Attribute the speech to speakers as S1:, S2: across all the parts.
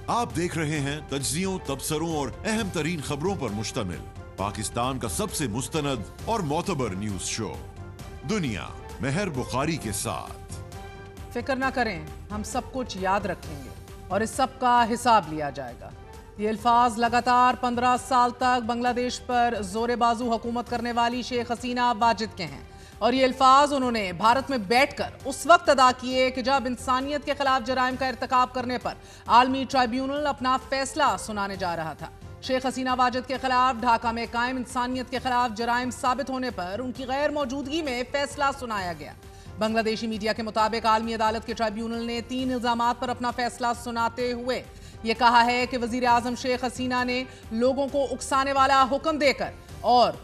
S1: आप देख रहे हैं तज्जियों, तबसरों और अहम तरीन खबरों पर मुश्तमिल पाकिस्तान का सबसे मुस्तनद और मोतबर न्यूज शो दुनिया मेहर बुखारी के साथ।
S2: फिक्र ना करें, हम सब कुछ याद रखेंगे और इस सब का हिसाब लिया जाएगा। ये अल्फाज लगातार 15 साल तक बांग्लादेश पर जोरे बाजू हुकूमत करने वाली शेख हसीना वाजिद के हैं और ये अल्फाज उन्होंने भारत में बैठकर उस वक्त अदा किए कि जब इंसानियत के खिलाफ जराइम का इर्तिकाब करने पर आलमी ट्राइब्यूनल अपना फैसला सुनाने जा रहा था। शेख हसीना वाजिद के खिलाफ ढाका में कायम इंसानियत के खिलाफ जराइम साबित होने पर उनकी गैर मौजूदगी में फैसला सुनाया गया। बांग्लादेशी मीडिया के मुताबिक आलमी अदालत के ट्राइब्यूनल ने 3 इल्जामात पर अपना फैसला सुनाते हुए ये कहा है कि वजीर आजम शेख हसीना ने लोगों को उकसाने वाला हुक्म देकर और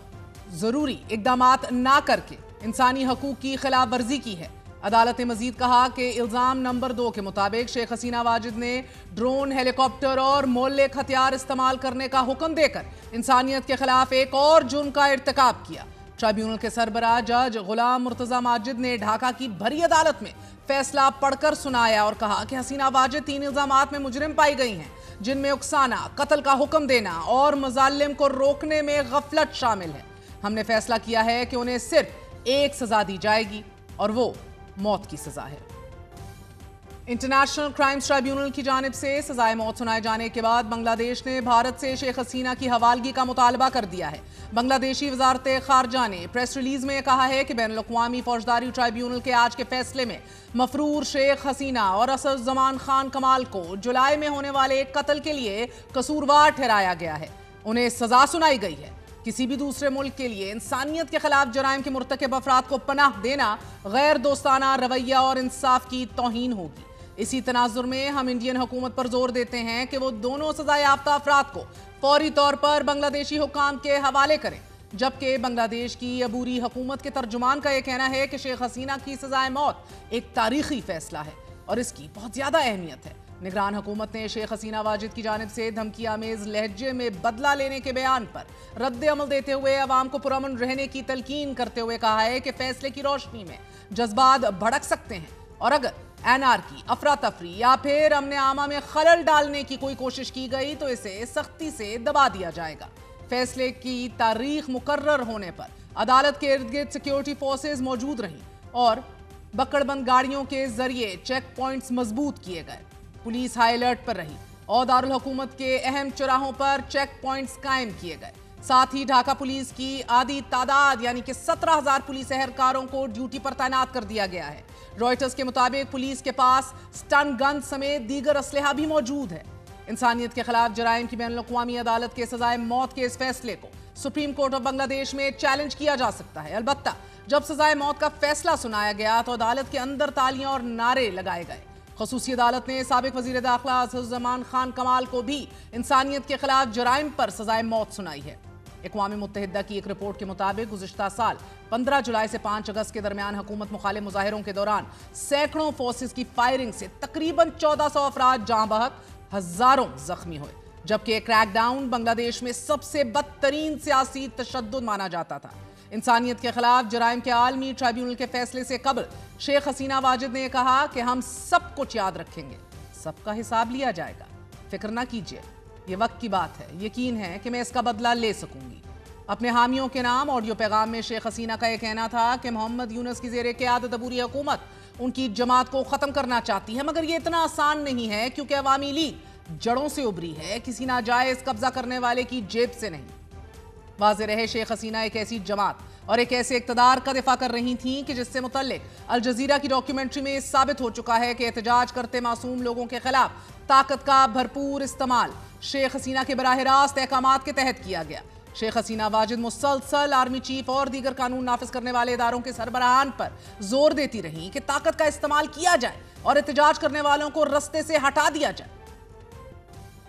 S2: जरूरी इकदामात ना करके इंसानी हकूक की खिलाफ वर्जी की है। अदालत ने मजीद कहा कि इल्जाम नंबर 2 के मुताबिक शेख हसीना वाजिद ने ड्रोन, हेलीकॉप्टर और मोहल्लेक हथियार इस्तेमाल करने का हुक्म देकर इंसानियत के खिलाफ एक और जुर्म का इर्तिकाब किया। ट्राइब्यूनल के सरबराह जज गुलाम मुर्तजा माजिद ने ढाका की भरी अदालत में फैसला पढ़कर सुनाया और कहा कि हसीना वाजिद 3 इल्जामात में मुजरिम पाई गई हैं, जिनमें उकसाना, कत्ल का हुक्म देना और मुजालिम को रोकने में गफलत शामिल है। हमने फैसला किया है कि उन्हें सिर्फ एक सजा दी जाएगी और वो मौत की सजा है। इंटरनेशनल क्राइम्स ट्राइब्यूनल की जानिब से सजाए मौत सुनाए जाने के बाद बांग्लादेश ने भारत से शेख हसीना की हवालगी का मुतालबा कर दिया है। बांग्लादेशी वजारत खारजा ने प्रेस रिलीज में कहा है कि बैनुल-अक़वामी फौजदारी ट्राइब्यूनल के आज के फैसले में मफरूर शेख हसीना और असदुज़्ज़मान खान कमाल को जुलाई में होने वाले कत्ल के लिए कसूरवार ठहराया गया है। उन्हें सजा सुनाई गई है। किसी भी दूसरे मुल्क के लिए इंसानियत के खिलाफ जराइम के मुर्तकब अफराद को पनाह देना गैर दोस्ताना रवैया और इंसाफ की तौहीन होगी। इसी तनाजुर में हम इंडियन हुकूमत पर जोर देते हैं कि वो दोनों सजा याफ्ता अफराद को फौरी तौर पर बांग्लादेशी हुकाम के हवाले करें, जबकि बांग्लादेश की अबूरी हुकूमत के तर्जुमान का यह कहना है कि शेख हसीना की सजाए मौत एक तारीखी फैसला है और इसकी बहुत ज्यादा अहमियत है। निगरान हुकूमत ने शेख हसीना वाजिद की जानिब से धमकी आमेज लहजे में बदला लेने के बयान पर रद्द अमल देते हुए अवाम को पुरअमन रहने की तलकीन करते हुए कहा है कि फैसले की रोशनी में जज्बात भड़क सकते हैं और अगर एनआरकी, अफरा तफरी या फिर अमन आमा में खलल डालने की कोई कोशिश की गई तो इसे सख्ती से दबा दिया जाएगा। फैसले की तारीख मुकर्रर होने पर अदालत के इर्द गिर्द सिक्योरिटी फोर्सेज मौजूद रहीं और बकड़बंद गाड़ियों के जरिए चेक पॉइंट्स मजबूत किए गए। पुलिस हाई अलर्ट पर रही और दारुल हुकूमत के अहम चौराहों पर चेक पॉइंट्स कायम किए गए। साथ ही ढाका पुलिस की आधी तादाद यानी कि 17,000 पुलिस एहलकारों को ड्यूटी पर तैनात कर दिया गया है। रॉयटर्स के मुताबिक पुलिस के पास स्टन गन समेत दीगर असलहा भी मौजूद है। इंसानियत के खिलाफ जराइम की बैनुल-अक़वामी अदालत के सजाए मौत के इस फैसले को सुप्रीम कोर्ट ऑफ बांग्लादेश में चैलेंज किया जा सकता है। अलबत्ता जब सजाए मौत का फैसला सुनाया गया तो अदालत के अंदर तालियां और नारे लगाए गए। खसूसी अदालत ने साबिक वजीर दाखिला असदुज़्ज़मान खान कमाल को भी इंसानियत के खिलाफ जराइम पर सजाए मौत सुनाई है। अक़वाम मुत्तहिदा की एक रिपोर्ट के मुताबिक गुज़िश्ता साल 15 जुलाई से 5 अगस्त के दरमियान हुकूमत मुखालिफ मुजाहिरों के दौरान सैकड़ों फोर्सेस की फायरिंग से तकरीबन 1400 अफराद जाँ बहक, हजारों जख्मी हुए, जबकि क्रैकडाउन बांग्लादेश में सबसे बदतरीन सियासी तशद्दुद माना जाता था। इंसानियत के खिलाफ जराइम के आलमी ट्राइब्यूनल के फैसले से कबल शेख हसीना वाजिद ने कहा कि हम सब कुछ याद रखेंगे, सबका हिसाब लिया जाएगा। फिक्र ना कीजिए, ये वक्त की बात है। यकीन है कि मैं इसका बदला ले सकूंगी। अपने हामियों के नाम ऑडियो पैगाम में शेख हसीना का यह कहना था कि मोहम्मद यूनुस की ज़ेरे क़यादत अबूरी हुकूमत उनकी जमात को ख़त्म करना चाहती है, मगर ये इतना आसान नहीं है क्योंकि अवामी लीग जड़ों से उभरी है, किसी नाजायज़ कब्जा करने वाले की जेब से नहीं। वाज़ेह रहे शेख हसीना एक ऐसी जमात और एक ऐसे इक़्तिदार का दिफा कर रही थी कि जिससे मुतल्लिक अल जज़ीरा की डॉक्यूमेंट्री में साबित हो चुका है कि एहतजाज करते मासूम लोगों के खिलाफ ताकत का भरपूर इस्तेमाल शेख हसीना के बराह रास्त अहकामात के तहत किया गया। शेख हसीना वाजिद मुसलसल आर्मी चीफ और दीगर कानून नाफिज करने वाले इदारों के सरबराहान पर जोर देती रही कि ताकत का इस्तेमाल किया जाए और एहतजाज करने वालों को रस्ते से हटा दिया जाए।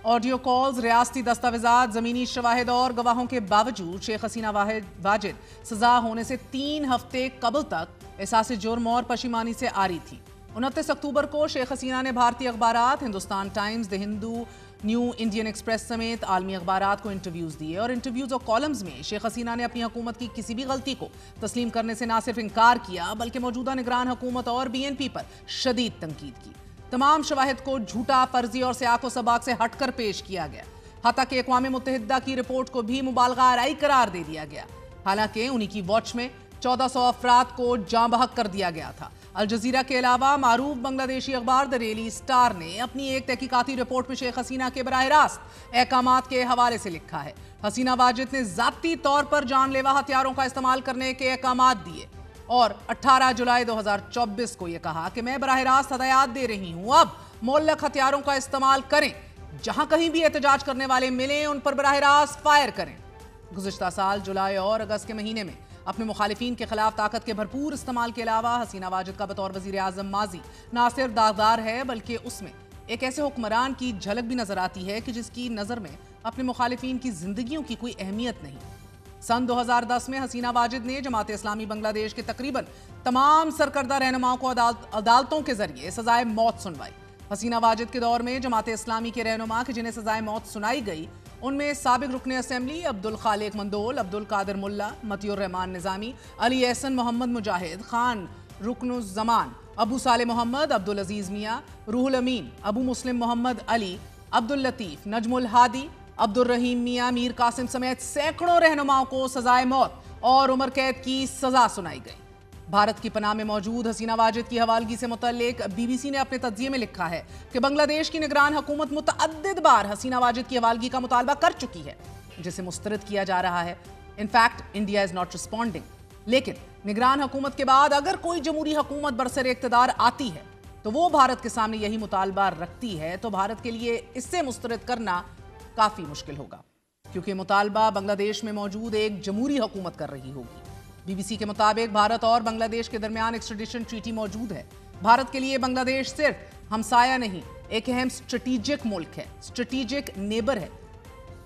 S2: ऑडियो कॉल्स, रियासती दस्तावेजात, ज़मीनी शवाहिद और गवाहों के बावजूद शेख हसीना वाजिद सजा होने से 3 हफ्ते कबल तक एहसास जुर्म और पशिमानी से आ रही थी। 29 अक्टूबर को शेख हसीना ने भारतीय अखबारात Hindustan Times, the Hindu, New Indian Express समेत आलमी अखबारात को इंटरव्यूज़ दिए और इंटरव्यूज़ और कॉलम्स में शेख हसीना ने अपनी हुकूमत की किसी भी गलती को तस्लीम करने से न सिर्फ इनकार किया बल्कि मौजूदा निगरान हुकूमत और BNP पर शदीद तनकीद की। तमाम शवाहिद को झूठा, फर्जी और सियाको सबाक से हटकर पेश किया गया। हत्ता कि अक़वाम मुत्तहिदा की रिपोर्ट को भी मुबालगा आराई करार दे दिया गया। हालांकि उन्हीं की वॉच में 1400 अफराद को जाँ बहक कर दिया गया था। अल जजीरा के अलावा मारूफ बांग्लादेशी अखबार द डेली स्टार ने अपनी एक तहकीकाती रिपोर्ट में शेख हसीना के बराह रास्त अहकामात के हवाले से लिखा है, हसीना वाजिद ने ज़ाती तौर पर जानलेवा हथियारों का इस्तेमाल करने के अहकामात दिए और 18 जुलाई 2024 को यह कहा कि मैं बराह रास्त हदायत दे रही हूं, अब मोल्लक हथियारों का इस्तेमाल करें, जहां कहीं भी एहतजाज करने वाले मिलें उन पर बराह रास्त फायर करें। गुज़िश्ता साल जुलाई और अगस्त के महीने में अपने मुखालिफिन के खिलाफ ताकत के भरपूर इस्तेमाल के अलावा हसीना वाजिद का बतौर वज़ीर आज़म माजी ना सिर्फ दागदार है बल्कि उसमें एक ऐसे हुक्मरान की झलक भी नजर आती है कि जिसकी नज़र में अपने मुखालिफिन की जिंदगियों की कोई अहमियत नहीं। सन 2010 में हसीना वाजिद ने जमात इस्लामी बांग्लादेश के तकरीबन तमाम सरकर्दा रहनुमाओं को अदालतों के जरिए सजाए मौत सुनवाई। हसीना वाजिद के दौर में जमात इस्लामी के रहनुमा के जिन्हें सजाए मौत सुनाई गई उनमें साबिक रुकने असेंबली अब्दुल खालिक मंदोल, अब्दुल कादिर मुल्ला, मतियुर रहमान निजामी, अली एहसन मोहम्मद मुजाहिद खान, रुकनुज़्ज़मान, अबू साले मोहम्मद, अब्दुल अजीज मियाँ, रूहुल अमीन, अबू मुस्लिम मोहम्मद अली, अब्दुल लतीफ, नजमुल हादी, अब्दुल रहीम मियाँ, मीर कासिम समेत सैकड़ों रहनुमाओं को सजाए मौत और उम्र कैद की सजा सुनाई गई। भारत की पनाह में मौजूद हसीना वाजिद की हवालगी से मुतल्लिक BBC ने अपने तज्जिये में लिखा है कि बांग्लादेश की निगरान हुकूमत मुतअद्दिद बार हसीना वाजिद की हवालगी का मुतालबा कर चुकी है, जिसे मुस्तरद किया जा रहा है। In fact India is not responding. लेकिन निगरान हुकूमत के बाद अगर कोई जमहूरी हुकूमत बरसर इक़्तिदार आती है तो वो भारत के सामने यही मुतालबा रखती है तो भारत के लिए इससे मुस्तरद करना काफी मुश्किल होगा, क्योंकि मुतालबा बांग्लादेश में मौजूद एक जमहूरी हुकूमत कर रही होगी। BBC के मुताबिक भारत और बांग्लादेश के दरमियान एक्सट्रेडिशन ट्रीटी मौजूद है। भारत के लिए बांग्लादेश सिर्फ हमसाया नहीं, एक अहम स्ट्रेटेजिक मुल्क है, स्ट्रेटेजिक नेबर है,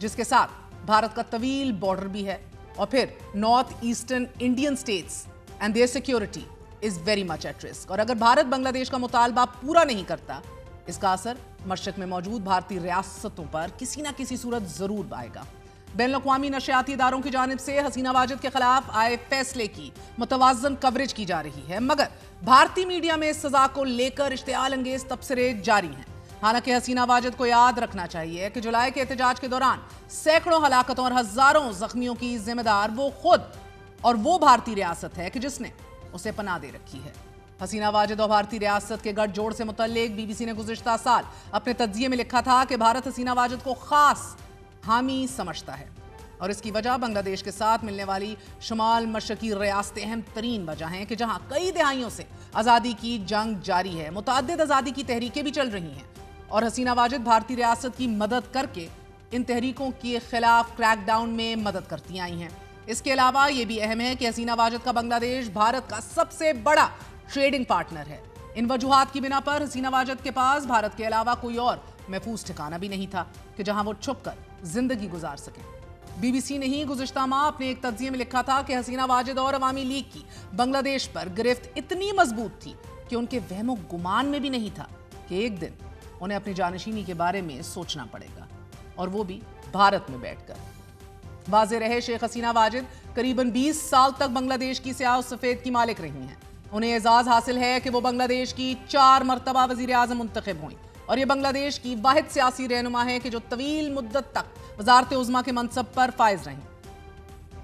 S2: जिसके साथ भारत का तवील बॉर्डर भी है। और फिर north eastern Indian states and their security is very much at risk. और अगर भारत बांग्लादेश का मुतालबा पूरा नहीं करता, इसका असर मशरक में मौजूद भारतीय रियासतों पर किसी न किसी सूरत जरूर आएगा। बैनुल-अक़वामी नशियाती इदारों की जानिब से हसीना वाजिद के खिलाफ आए फैसले की मुतवाज़न कवरेज की जा रही है, मगर भारतीय मीडिया में इस सजा को लेकर इश्तिआल अंगेज तबसरे जारी हैं। हालांकि हसीना वाजिद को याद रखना चाहिए कि जुलाई के एहतजाज के दौरान सैकड़ों हलाकतों और हजारों जख्मियों की जिम्मेदार वो खुद और वो भारतीय रियासत है कि जिसने उसे पनाह दे रखी है। हसीना वाजिद और भारतीय रियासत के गठजोड़ से मुतल्लिक BBC ने गुज़िश्ता साल अपने तज्जिये में लिखा था कि भारत हसीना वाजिद को खास हामी समझता है और इसकी वजह बांग्लादेश के साथ मिलने वाली शुमाल मशरकी रियासतें अहम तरीन वजह हैं कि जहां कई दहाइयों से आज़ादी की जंग जारी है, मुतअद्दिद आज़ादी की तहरीकें भी चल रही हैं और हसीना वाजिद भारतीय रियासत की मदद करके इन तहरीकों के खिलाफ क्रैकडाउन में मदद करती आई हैं। इसके अलावा ये भी अहम है कि हसीना वाजिद का बांग्लादेश भारत का सबसे बड़ा ट्रेडिंग पार्टनर है। इन वजूहात की बिना पर हसीना वाजिद के पास भारत के अलावा कोई और महफूज ठिकाना भी नहीं था कि जहां वो छुपकर जिंदगी गुजार सके। BBC ने ही गुज़िश्ता माह अपने एक तज्जिये में लिखा था कि हसीना वाजिद और अवामी लीग की बांग्लादेश पर गिरफ्त इतनी मजबूत थी कि उनके वहमो गुमान में भी नहीं था कि एक दिन उन्हें अपनी जानशीनी के बारे में सोचना पड़ेगा, और वो भी भारत में बैठकर। वाज़ेह रहे, शेख हसीना वाजिद करीबन 20 साल तक बांग्लादेश की स्याह सफेद की मालिक रही हैं। उन्हें एजाज हासिल है कि वो बांग्लादेश की 4 मरतबा वज़ीर आज़म मुंतखब हुई और ये बांग्लादेश की वाहिद सियासी रहनुमा है कि जो तवील मुद्दत तक वज़ारत उज़्मा के मनसब पर फाइज रहीं।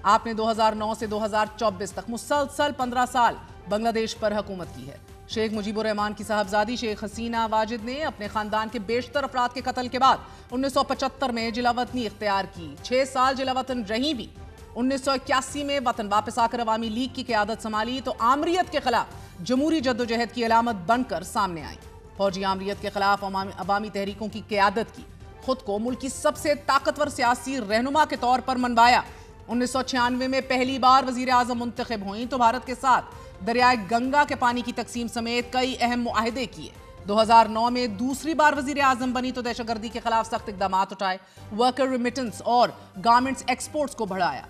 S2: आपने 2009 से 2024 तक मुसलसल 15 साल बांग्लादेश पर हुकूमत की है। शेख मुजीबुर रहमान की साहबजादी शेख हसीना वाजिद ने अपने खानदान के बेशतर अफराद के कत्ल के बाद 1975 में जिलावतनी इख्तियार की। 6 साल जिलावतन रही भी 1981 में वतन वापस आकर अवामी लीग की क़यादत संभाली तो आमरीत के खिलाफ जमहूरी जद्दोजहद की अलामत बनकर सामने आई। फौजी आमरीत के खिलाफ अवामी तहरीकों की क़यादत की, खुद को मुल्क की सबसे ताकतवर सियासी रहनुमा के तौर पर मनवाया। 1996 में पहली बार वज़ीर आज़म मुंतखब हुई तो भारत के साथ दरियाए गंगा के पानी की तकसीम समेत कई अहम मुआहदे किए। 2009 में दूसरी बार वज़ीर आज़म बनी तो दहशतगर्दी के खिलाफ सख्त इक़दामात उठाए, वर्कर रिमिटेंस और गारमेंट्स एक्सपोर्ट्स को बढ़ाया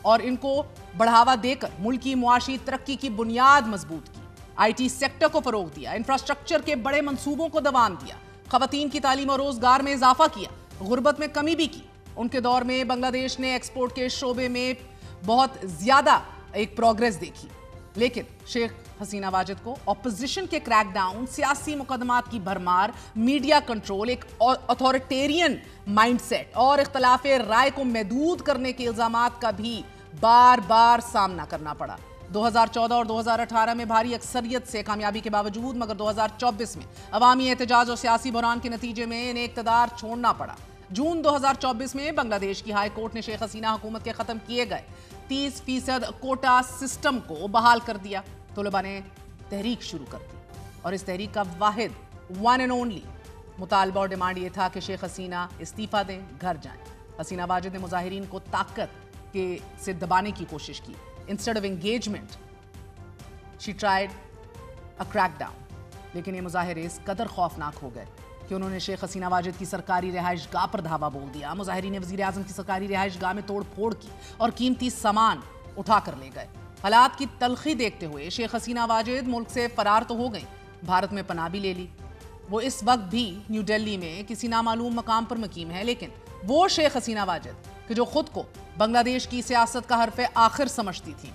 S2: और इनको बढ़ावा देकर मुल्क की मुआशी तरक्की की बुनियाद मजबूत की। IT सेक्टर को फरोग दिया, इंफ्रास्ट्रक्चर के बड़े मंसूबों को दवाम दिया, खवातीन की तालीम और रोजगार में इजाफा किया, गुर्बत में कमी भी की। उनके दौर में बांग्लादेश ने एक्सपोर्ट के शोबे में बहुत ज्यादा एक प्रोग्रेस देखी। लेकिन शेख हसीना वाजिद को ऑपोजिशन के क्रैकडाउन, सियासी मुकदमात की भरमार, मीडिया कंट्रोल, एक अथॉरिटेरियन माइंडसेट और इख्तलाफ राय को महदूद करने के इल्जामात का भी बार बार सामना करना पड़ा। 2014 और 2018 में भारी अक्सरियत से कामयाबी के बावजूद मगर 2024 में अवामी एहतजाज और सियासी बहरान के नतीजे में इन्हें इक़्तिदार छोड़ना पड़ा। जून 2024 में बांग्लादेश की हाई कोर्ट ने शेख हसीना हुकूमत के खत्म किए गए 30% कोटा सिस्टम को बहाल कर दिया। तलबा ने तहरीक शुरू कर दी और इस तहरीक का वाहिद वन एंड ओनली मुतालबा और डिमांड ये था कि शेख हसीना इस्तीफा दें, घर जाएं। हसीना वाजिद ने मुजाहिरीन को ताकत के से दबाने की कोशिश की। Instead of engagement she tried a crackdown. लेकिन ये मुजाहिरे इस कदर खौफनाक हो गए कि उन्होंने शेख हसीना वाजिद की सरकारी रिहाइश गाह पर धावा बोल दिया। मुजाहिरीन ने वज़ीर आज़म की सरकारी रिहाइश गाह में तोड़ फोड़ की और कीमती सामान उठा कर ले गए। हालात की तलखी देखते हुए शेख हसीना वाजिद मुल्क से फरार तो हो गई, भारत में पनाह भी ले ली। वो इस वक्त भी न्यू दिल्ली में किसी नामालूम मकाम पर मुकीम है, लेकिन वो शेख हसीना वाजिद कि जो खुद को बांग्लादेश की सियासत का हरफ आखिर समझती थी,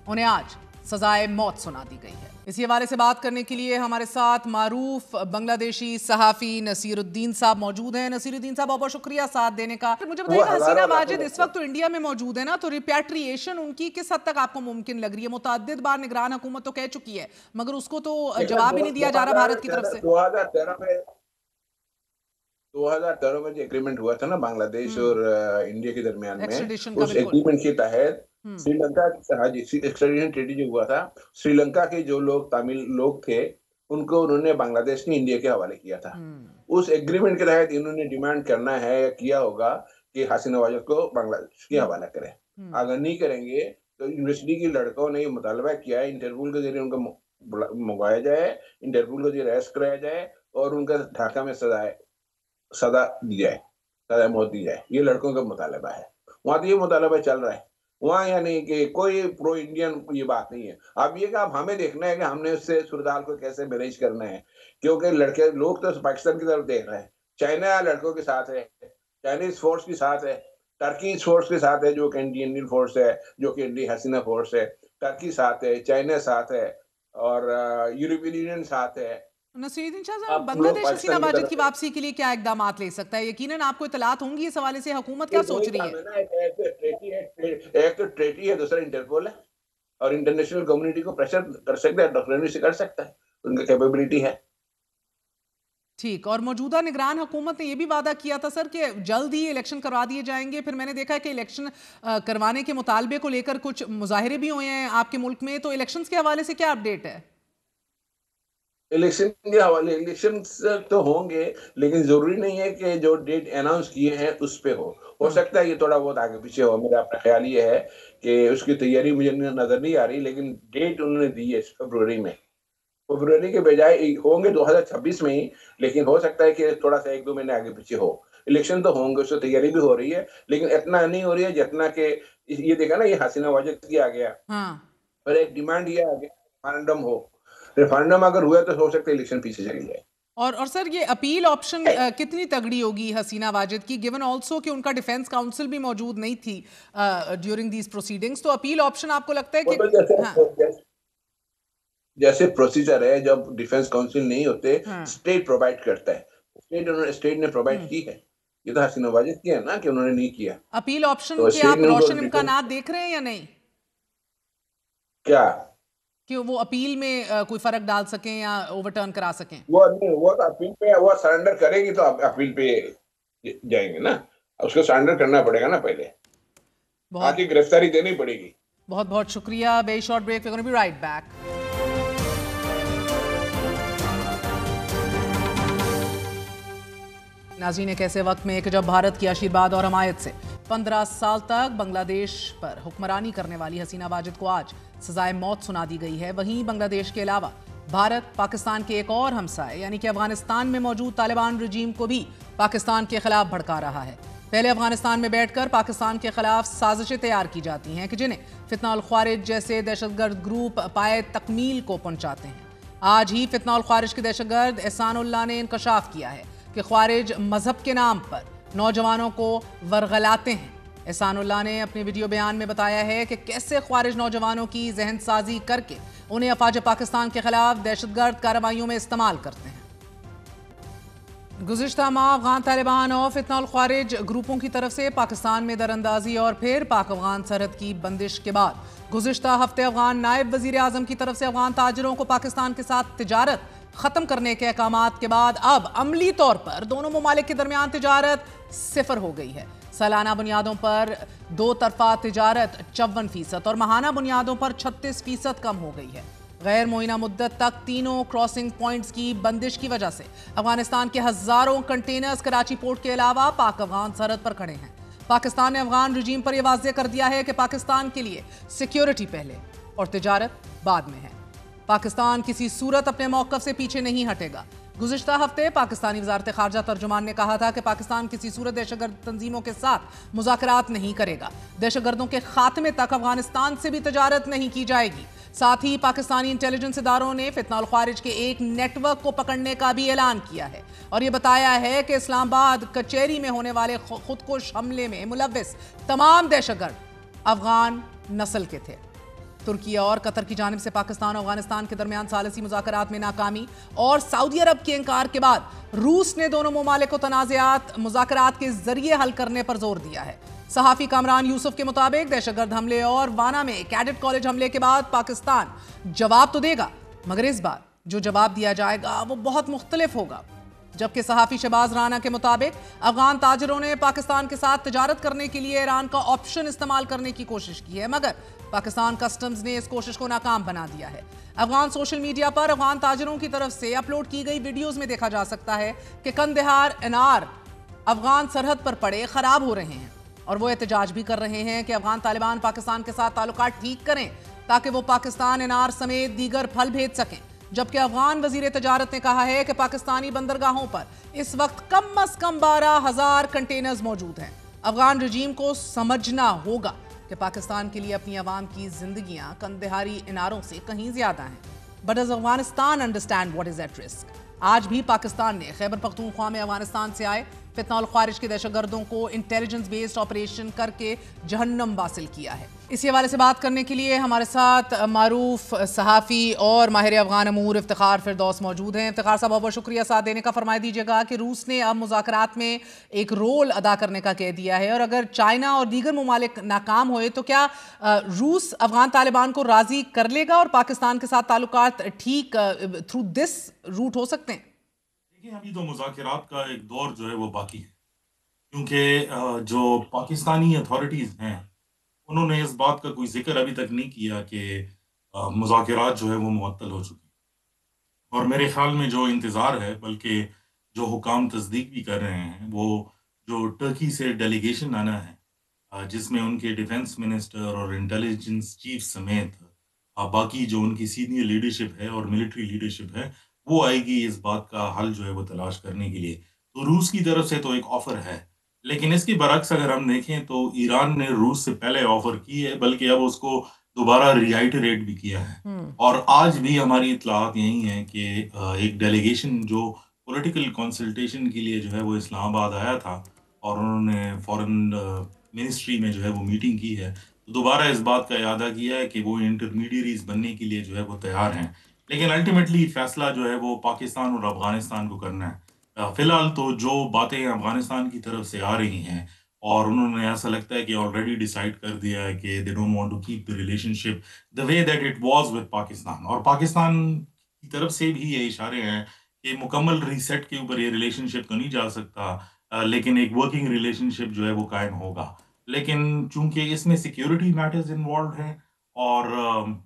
S2: उन्हें आज सजाए मौत सुना दी गई है। इसी हवाले से बात करने के लिए हमारे साथ मारूफ बांग्लादेशी सहाफ़ी नसीरुद्दीन साहब मौजूद हैं। नसीरुद्दीन साहब, बहुत बहुत शुक्रिया साथ देने का। मुझे बताइए, हसीना वाजिद इस वक्त तो इंडिया में मौजूद है ना, तो रिपैट्रिएशन उनकी किस हद तक आपको मुमकिन लग रही है? मुतअद्दिद बार निगरान हुकूमत तो कह चुकी है, मगर उसको तो जवाब ही नहीं दिया जा रहा भारत की तरफ से।
S3: 2013 में जो एग्रीमेंट हुआ था ना बांग्लादेश और इंडिया के दरमियान में, उस एग्रीमेंट के तहत श्रीलंका, हाँ जी, एक्सट्रेडिशन ट्रीटी जो हुआ था, श्रीलंका के जो लोग तमिल लोग थे उनको उन्होंने बांग्लादेश ने इंडिया के हवाले किया था। उस एग्रीमेंट के तहत इन्होंने डिमांड करना है या किया होगा कि हसीना वाजिद को बांग्लादेश के हवाला करें। अगर नहीं करेंगे तो यूनिवर्सिटी के लड़कों ने मुतालबा किया है इंटरपोल के जरिए उनको मंगवाया जाए, इंटरपोल के जरिए अरेस्ट कराया जाए और उनका ढाका में सजा दी जाए, सजा मौत दी जाए। ये लड़कों का मुतालबा है, वहां तो ये मुतालबा चल रहा है। वहाँ यानी कि कोई प्रो इंडियन ये बात नहीं है। अब ये कि अब हमें देखना है कि हमने उससे सूरदाल को कैसे मैनेज करना है, क्योंकि लड़के लोग तो पाकिस्तान की तरफ देख रहे हैं। चाइना लड़कों के साथ है, चाइनीज फोर्स के साथ है, टर्की फोर्स के साथ है जो कि इंडियन फोर्स है, जो कि इंडियन हसीना फोर्स है, टर्की साथ है, चाइना साथ है और यूरोपियन यूनियन साथ है।
S2: नसीरुद्दीन शाह साहब, बांग्लादेश हसीना वाजिद की वापसी के लिए क्या इकदाम ले सकता है? यकीनन आपको इतलात होंगी इस हवाले से, हुकूमत क्या सोच रही है?
S3: एक तो ट्रेटी है, दूसरा इंटरपोल है और इंटरनेशनल कम्युनिटी को प्रेशर कर सकता है, डॉक्टरी से कर सकता है, उनकी कैपेबिलिटी है।
S2: ठीक, और मौजूदा निगरान हुकूमत ने यह भी वादा किया था सर कि जल्द ही इलेक्शन करवा दिए जाएंगे। फिर मैंने देखा कि इलेक्शन करवाने के मुतालबे को लेकर कुछ मुजाहिरे भी हुए हैं आपके मुल्क में, तो इलेक्शंस के हवाले से क्या अपडेट है?
S3: इलेक्शन के हवाले इलेक्शन तो होंगे, लेकिन जरूरी नहीं है कि जो डेट अनाउंस किए हैं उस पे हो सकता है ये थोड़ा बहुत आगे पीछे हो। मेरा अपना ख्याल ये है कि उसकी तैयारी मुझे नजर नहीं आ रही, लेकिन डेट उन्होंने दी है फरवरी में। फरवरी के बजाय होंगे 2026 में ही, लेकिन हो सकता है कि थोड़ा सा 1-2 महीने आगे पीछे हो। इलेक्शन तो होंगे, उसकी तैयारी भी हो रही है, लेकिन इतना नहीं हो रही है जितना कि ये देखा ना, ये हसीना वाजिद की आ गया और एक डिमांड ये आ गया रेफरेंडम हो। रेफरेंडम अगर हुआ तो हो सकता है इलेक्शन पीछे चली जाए।
S2: और सर, ये अपील ऑप्शन कितनी तगड़ी होगी हसीना वाजिद की, गिवन ऑल्सो कि उनका डिफेंस काउंसिल भी मौजूद नहीं थी ड्यूरिंग दीज प्रोसीडिंग्स, तो अपील ऑप्शन आपको लगता है कि
S3: जैसे प्रोसीजर है, जब डिफेंस काउंसिल नहीं होते स्टेट प्रोवाइड करता है, स्टेट ने प्रोवाइड की है। ये तो हसीना वाजिद की है ना कि उन्होंने नहीं किया।
S2: अपील ऑप्शन तो के आप रोशन इम्कानात देख रहे हैं या नहीं?
S3: क्या
S2: कि वो अपील में कोई फर्क डाल सकें या ओवरटर्न करा सकें?
S3: वो तो अपील पे, वो सरेंडर करेगी तो अपील पे जाएंगे ना, उसको सरेंडर करना पड़ेगा ना पहले, आगे गिरफ्तारी देनी पड़ेगी।
S2: बहुत बहुत शुक्रिया। Very short break, we are gonna be right back. नाज़रीन, एक ऐसे वक्त में कि जब भारत की आशीर्वाद और हमायत से 15 साल तक बांग्लादेश पर हुक्मरानी करने वाली हसीना वाजिद को आज सजाए मौत सुना दी गई है, वहीं बांग्लादेश के अलावा भारत पाकिस्तान के एक और हमसाए यानी कि अफगानिस्तान में मौजूद तालिबान रजीम को भी पाकिस्तान के खिलाफ भड़का रहा है। पहले अफगानिस्तान में बैठकर पाकिस्तान के खिलाफ साजिशें तैयार की जाती हैं कि जिन्हें फितना उल ख्वारिज जैसे दहशतगर्द ग्रुप पाए तकमील को पहुंचाते हैं। आज ही फितना उल ख्वारिज के दहशतगर्द एहसानुल्लाह ने इंकशाफ किया है कि ख्वारिज मजहब के नाम पर नौजवानों को वरगलाते हैं احسان اللہ نے اپنے ویڈیو بیان میں بتایا ہے کہ کیسے خوارج نوجوانوں کی ذہن سازی کر کے انہیں افواج پاکستان کے خلاف دہشت گرد کارروائیوں میں استعمال کرتے ہیں۔ گزشتہ ماہ افغان طالبان اور فتنہ الخوارج گروپوں کی طرف سے پاکستان میں دراندازی اور پھر پاک افغان سرحد کی بندش کے بعد گزشتہ ہفتے افغان نائب وزیر اعظم کی طرف سے افغان تاجروں کو پاکستان کے ساتھ تجارت ختم کرنے کے احکامات کے بعد اب عملی طور پر دونوں ممالک کے درمیان تجارت صفر ہو گئی ہے۔ سالانہ بنیادوں پر دو طرفہ تجارت 54% اور ماہانہ بنیادوں پر 36% کم ہو گئی ہے۔ غیر معینہ مدت تک تینوں کراسنگ پوائنٹس کی بندش کی وجہ سے افغانستان کے ہزاروں کنٹینرز کراچی پورٹ کے علاوہ پاک افغان سرحد پر کھڑے ہیں۔ پاکستان نے افغان رجیم پر یہ واضح کر دیا ہے کہ پاکستان کے لیے سیکیورٹی پہلے اور تجارت بعد میں ہے۔ پاکستان کسی صورت اپنے موقف سے پیچھے نہیں ہٹے گا۔ گزشتہ ہفتے پاکستانی وزارت خارجہ ترجمان نے کہا تھا کہ پاکستان کسی صورت دہشت گرد تنظیموں کے ساتھ مذاکرات نہیں کرے گا۔ دہشت گردوں کے خاتمے تک افغانستان سے بھی تجارت نہیں کی جائے گی۔ ساتھ ہی پاکستانی انٹیلیجنس اداروں نے فتنہ الخوارج کے ایک نیٹ ورک کو پکڑنے کا بھی اعلان کیا ہے اور یہ بتایا ہے کہ اسلام آباد کچہری میں ہونے والے خودکش حملے میں ملوث تمام دہشت گرد افغان نسل کے تھے۔ ترکی اور قطر کی جانب سے پاکستان اور افغانستان کے درمیان ثالثی مذاکرات میں ناکامی اور سعودی عرب کے انکار کے بعد روس نے دونوں ممالک کو تنازعات مذاکرات کے ذریعے حل کرنے پر زور دیا ہے۔ صحافی کامران یوسف کے مطابق دہشت گرد حملے اور وانا میں کیڈٹ کالج حملے کے بعد پاکستان جواب تو دے گا، مگر اس بار جو جواب دیا جائے گا وہ بہت مختلف ہوگا۔ جبکہ صحافی شہباز رانا کے مطابق افغان تاجروں نے پاکستان کے ساتھ تجارت کرنے کے لیے ایران کا آپشن استعمال کرنے کی کوشش کی ہے، مگر پاکستان کسٹمز نے اس کوشش کو ناکام بنا دیا ہے۔ افغان سوشل میڈیا پر افغان تاجروں کی طرف سے اپلوڈ کی گئی ویڈیوز میں دیکھا جا سکتا ہے کہ قندھار انار افغان سرحد پر پڑے خراب ہو رہے ہیں اور وہ احتجاج بھی کر رہے ہیں کہ افغان طالبان پاکستان کے ساتھ تعلقات ٹھیک کریں تاکہ وہ پاکستان انار سمیت دیگر پھل بھیج سکیں۔ جبکہ افغان وزیر تجارت نے کہا ہے کہ پاکستانی بندرگاہوں پر اس وقت کم از کم 12,000 کنٹینرز موجود ہیں۔ افغان رجیم کو سمجھنا ہوگا کہ پاکستان کے لیے اپنی عوام کی زندگیاں قندھاری اناروں سے کہیں زیادہ ہیں۔ But does Afghanistan understand what is at risk؟ آج بھی پاکستان نے خیبر پختونخوا میں افغانستان سے آئے فتنہ الخوارج کے دہشت گردوں کو انٹیلیجنس بیسڈ آپریشن کر کے جہنم واصل کیا ہے۔ اسی حوالے سے بات کرنے کے لیے ہمارے ساتھ معروف صحافی اور ماہر افغان امور افتخار فردوس موجود ہیں۔ افتخار صاحب، بہت بہت شکریہ ساتھ دینے کا۔ فرمائے دیجیے گا کہ روس نے اب مذاکرات میں ایک رول ادا کرنے کا کہہ دیا ہے اور اگر چائنا اور دیگر ممالک ناکام ہوئے تو کیا روس افغان طالبان کو راضی کر لے گا اور پاکستان کے ساتھ تعلقات ٹھیک تھرو دس روٹ ہو سکتے ہیں؟
S4: ابھی تو مذاکرات کا ایک دور جو ہے وہ باقی ہے، کیونکہ جو پاکستانی اتھارٹیز ہیں انہوں نے اس بات کا کوئی ذکر ابھی تک نہیں کیا کہ مذاکرات جو ہے وہ معطل ہو چکی، اور میرے خیال میں جو انتظار ہے، بلکہ جو حکام تصدیق بھی کر رہے ہیں، وہ جو ٹرکی سے ڈیلیگیشن آنا ہے جس میں ان کے ڈیفنس منسٹر اور انٹیلیجنس چیف سمیت باقی جو ان کی سینئر لیڈرشپ ہے اور ملٹری لیڈرشپ ہے، وہ آئے گی اس بات کا حل جو ہے وہ تلاش کرنے کے لیے۔ تو روس کی طرف سے تو ایک آفر ہے، لیکن اس کے برعکس اگر ہم دیکھیں تو ایران نے روس سے پہلے آفر کی ہے، بلکہ اب اس کو دوبارہ ریائٹریٹ بھی کیا ہے۔ اور آج بھی ہماری اطلاعات یہی ہیں کہ ایک ڈیلیگیشن جو پولیٹیکل کنسلٹیشن کے لیے جو ہے وہ اسلام آباد آیا تھا اور انہوں نے فورن منسٹری میں جو ہے وہ میٹنگ کی ہے، تو دوبارہ اس بات کا اعادہ کیا ہے کہ وہ انٹرمیڈیریز بننے کے لیے جو ہے وہ تیار ہیں، لیکن الٹیمیٹلی فیصلہ جو ہے وہ پاکستان اور افغانستان کو کرنا ہے۔ فی الحال تو جو باتیں افغانستان کی طرف سے آ رہی ہیں اور انہوں نے ایسا لگتا ہے کہ آلریڈی ڈیسائیڈ کر دیا ہے کہ they don't want to keep the relationship the way that it was with Pakistan, اور پاکستان کی طرف سے بھی یہ اشارے ہیں کہ مکمل ریسیٹ کے اوپر یہ ریلیشن شپ تو نہیں جا سکتا، لیکن ایک ورکنگ ریلیشن شپ جو ہے وہ قائم ہوگا۔ لیکن چونکہ اس میں سیکیورٹی میٹرز انوالوڈ ہیں اور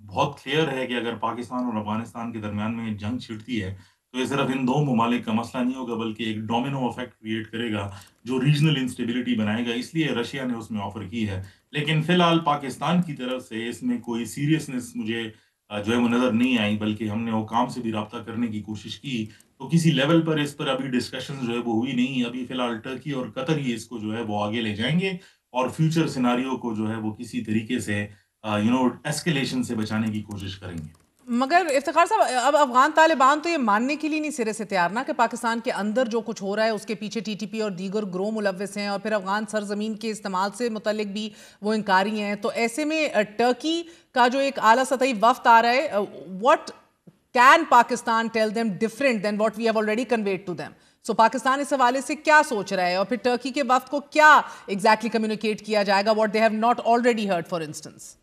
S4: بہت کلیئر ہے کہ اگر پاکستان اور افغانستان کے درمیان میں جنگ چھڑتی ہے تو یہ صرف ان دو ممالک کا مسئلہ نہیں ہوگا، بلکہ ایک ڈومینو افیکٹ کریٹ کرے گا جو ریجنل انسٹیبلٹی بنائے گا، اس لیے رشیا نے اس میں آفر کی ہے۔ لیکن فی الحال پاکستان کی طرف سے اس میں کوئی سیریسنس مجھے جو ہے وہ نظر نہیں آئی، بلکہ ہم نے حکام سے بھی رابطہ کرنے کی کوشش کی تو کسی لیول پر اس پر ابھی ڈسکشن جو ہے وہ ہوئی نہیں۔ ابھی فی الحال ٹرکی اور قطر ہی اس کو جو ہے وہ آگے لے جائیں گے اور فیوچر سیناریو کو جو ہے وہ کسی طریقے سے ایسکیلیشن سے بچانے کی کوشش کریں گے۔
S2: مگر افتخار صاحب اب افغان طالبان تو یہ ماننے کے لیے نہیں سرے سے تیار نا کہ پاکستان کے اندر جو کچھ ہو رہا ہے اس کے پیچھے ٹی ٹی پی اور دیگر گروہ ملوث ہیں، اور پھر افغان سرزمین کے استعمال سے متعلق بھی وہ انکاری ہیں. تو ایسے میں ٹرکی کا جو ایک اعلیٰ سطحی وفد آ رہا ہے، what can Pakistan tell them different than what we have already conveyed to them? سو پاکستان اس حوالے سے کیا سوچ رہا ہے، اور پھر ٹرکی کے وفد کو کیا ایگزیکٹلی کمیونیکیٹ کیا جائے گا what they have not already heard for instance؟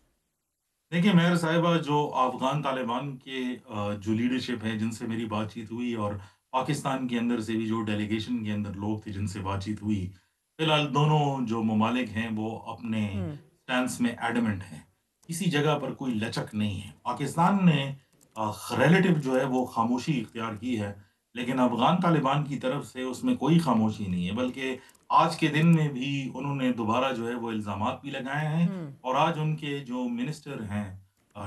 S4: دیکھیں مہر صاحبہ، جو افغان طالبان کے جو لیڈرشپ ہے جن سے میری بات چیت ہوئی، اور پاکستان کے اندر سے بھی جو ڈیلیگیشن کے اندر لوگ تھے جن سے بات چیت ہوئی، فی الحال دونوں جو ممالک ہیں وہ اپنے سٹینس میں ایڈمنٹ ہیں، کسی جگہ پر کوئی لچک نہیں ہے. پاکستان نے ریلیٹو جو ہے وہ خاموشی اختیار کی ہے، لیکن افغان طالبان کی طرف سے اس میں کوئی خاموشی نہیں ہے، بلکہ آج کے دن میں بھی انہوں نے دوبارہ جو ہے وہ الزامات بھی لگائے ہیں. اور آج ان کے جو منسٹر ہیں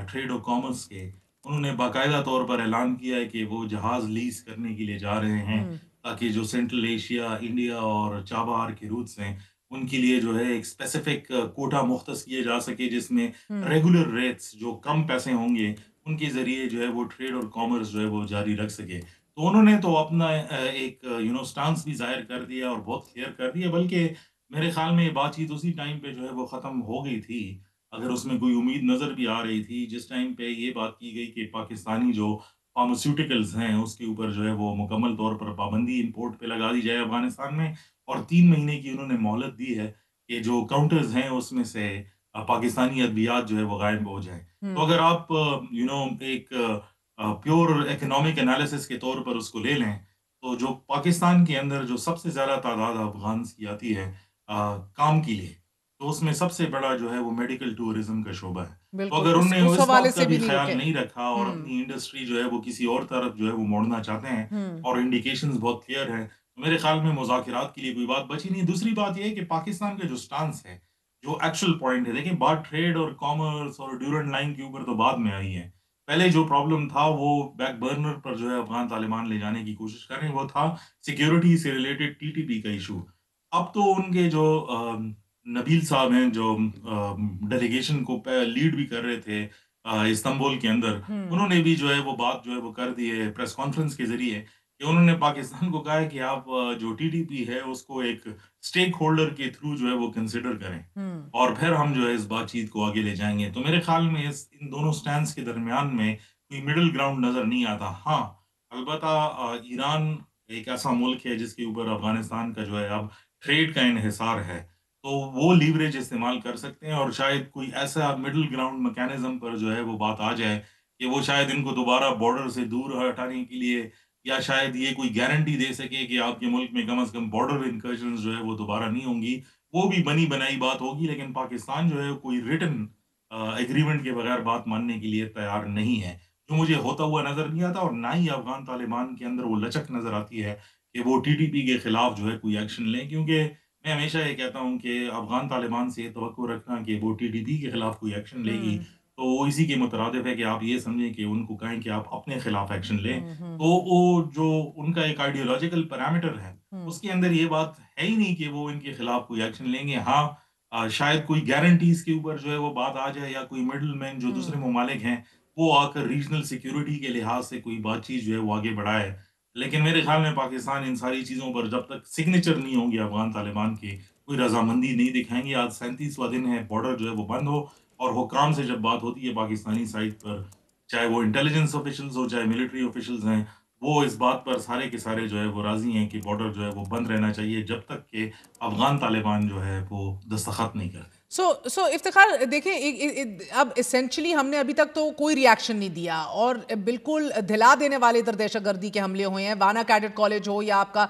S4: ٹریڈ اور کامرس کے، انہوں نے باقاعدہ طور پر اعلان کیا ہے کہ وہ جہاز لیز کرنے کے لیے جا رہے ہیں، تاکہ جو سینٹرل ایشیا، انڈیا اور چابہار کے روٹس ہیں ان کے لیے جو ہے ایک اسپیسیفک کوٹا مختص کیے جا سکے، جس میں ریگولر ریٹس جو کم پیسے ہوں گے ان کے ذریعے جو ہے وہ ٹریڈ اور کامرس جو ہے وہ جاری رکھ سکے. تو انہوں نے تو اپنا ایک سٹانس بھی ظاہر کر دیا اور بہت کلیئر کر دیا، بلکہ میرے خیال میں یہ بات چیت اسی ٹائم پہ جو ہے وہ ختم ہو گئی تھی، اگر اس میں کوئی امید نظر بھی آ رہی تھی، جس ٹائم پہ یہ بات کی گئی کہ پاکستانی جو فارماسیوٹیکلز ہیں اس کے اوپر جو ہے وہ مکمل طور پر پابندی امپورٹ پہ لگا دی جائے افغانستان میں، اور 3 مہینے کی انہوں نے مہلت دی ہے کہ جو کاؤنٹرز ہیں اس میں سے پاکستانی ادویات جو ہے وہ غائب ہو جائیں. تو اگر آپ ایک پیور اکنامک انالیسس کے طور پر اس کو لے لیں، تو جو پاکستان کے اندر جو سب سے زیادہ تعداد افغانز کی آتی ہے کام کے لیے، تو اس میں سب سے بڑا جو ہے وہ میڈیکل ٹورزم کا شعبہ ہے. تو اگر انہوں نے اس بات کا بھی خیال نہیں رکھا اور اپنی انڈسٹری جو ہے وہ کسی اور طرف جو ہے وہ موڑنا چاہتے ہیں، اور انڈیکیشنز بہت کلیئر ہیں، تو میرے خیال میں مذاکرات کے لیے کوئی بات بچی نہیں. دوسری بات یہ ہے کہ پاکستان کا جو سٹانس ہے، جو ایکچوئل پوائنٹ ہے، دیکھیں بات ٹریڈ اور کامرس اور ڈیورنٹ لائن کے اوپر تو بعد میں آئی ہے. پہلے جو پرابلم تھا وہ بیک برنر پر جو ہے افغان طالبان لے جانے کی کوشش کر رہے ہیں، وہ تھا سیکیورٹی سے ریلیٹڈ ٹی ٹی پی کا ایشو. اب تو ان کے جو نبیل صاحب ہیں جو ڈیلیگیشن کو لیڈ بھی کر رہے تھے استنبول کے اندر، انہوں نے بھی جو ہے وہ بات جو ہے وہ کر دی ہے پریس کانفرنس کے ذریعے، کہ انہوں نے پاکستان کو کہا ہے کہ آپ جو ٹی ٹی پی ہے اس کو ایک اسٹیک ہولڈر کے تھرو جو ہے وہ کنسیڈر کریں، اور پھر ہم جو ہے اس بات چیت کو آگے لے جائیں گے. تو میرے خیال میں ان دونوں سٹینڈز کے درمیان میں کوئی مڈل گراؤنڈ نظر نہیں آتا. ہاں البتہ ایران ایک ایسا ملک ہے جس کے اوپر افغانستان کا جو ہے اب ٹریڈ کا انحصار ہے، تو وہ لیوریج استعمال کر سکتے ہیں، اور شاید کوئی ایسا مڈل گراؤنڈ میکینزم پر جو ہے وہ بات آ جائے کہ وہ شاید ان کو دوبارہ بارڈر سے دور ہٹانے کے لیے، یا شاید یہ کوئی گارنٹی دے سکے کہ آپ کے ملک میں کم از کم بارڈر انکرشنز جو ہے وہ دوبارہ نہیں ہوں گی. وہ بھی بنی بنائی بات ہوگی، لیکن پاکستان جو ہے کوئی ریٹن ایگریمنٹ کے بغیر بات ماننے کے لیے تیار نہیں ہے، جو مجھے ہوتا ہوا نظر نہیں آتا. اور نہ ہی افغان طالبان کے اندر وہ لچک نظر آتی ہے کہ وہ ٹی ٹی پی کے خلاف جو ہے کوئی ایکشن لیں، کیونکہ میں ہمیشہ یہ کہتا ہوں کہ افغان طالبان سے یہ توقع رکھنا کہ وہ ٹی ٹی پی کے خلاف کوئی ایکشن لے گی، تو وہ اسی کے مترادف ہے کہ آپ یہ سمجھیں کہ ان کو کہیں کہ آپ اپنے خلاف ایکشن لیں. تو وہ جو ان کا ایک آئیڈیولوجیکل پیرامیٹر ہے، اس کے اندر یہ بات ہے ہی نہیں کہ وہ ان کے خلاف کوئی ایکشن لیں گے. ہاں شاید کوئی گارنٹیز کے اوپر جو ہے وہ بات آ جائے، یا کوئی مڈل مین جو دوسرے ممالک ہیں وہ آ کر ریجنل سیکیورٹی کے لحاظ سے کوئی بات چیت جو ہے وہ آگے بڑھائے. لیکن میرے خیال میں پاکستان ان ساری چیزوں پر جب تک سگنیچر نہیں ہوں گے افغان طالبان کے، کوئی رضامندی نہیں دکھائیں گے. آج 37واں دن ہے بارڈر جو ہے وہ بند ہو، اور حکام سے جب بات ہوتی ہے پاکستانی سائٹ پر، چاہے وہ انٹیلیجنس آفیشلز ہو چاہے ملٹری آفیشلز ہیں، وہ اس بات پر سارے کے سارے جو ہے وہ راضی ہیں کہ بارڈر جو ہے وہ بند رہنا چاہیے جب تک کہ افغان طالبان جو ہے وہ دستخط نہیں کرتے.
S2: سو افتخار دیکھیں، اب اسینچلی ہم نے ابھی تک تو کوئی ریاکشن نہیں دیا، اور بالکل دھلا دینے والے ادھر دہشت گردی کے حملے ہوئے ہیں، وانا کیڈٹ کالج ہو یا آپ کا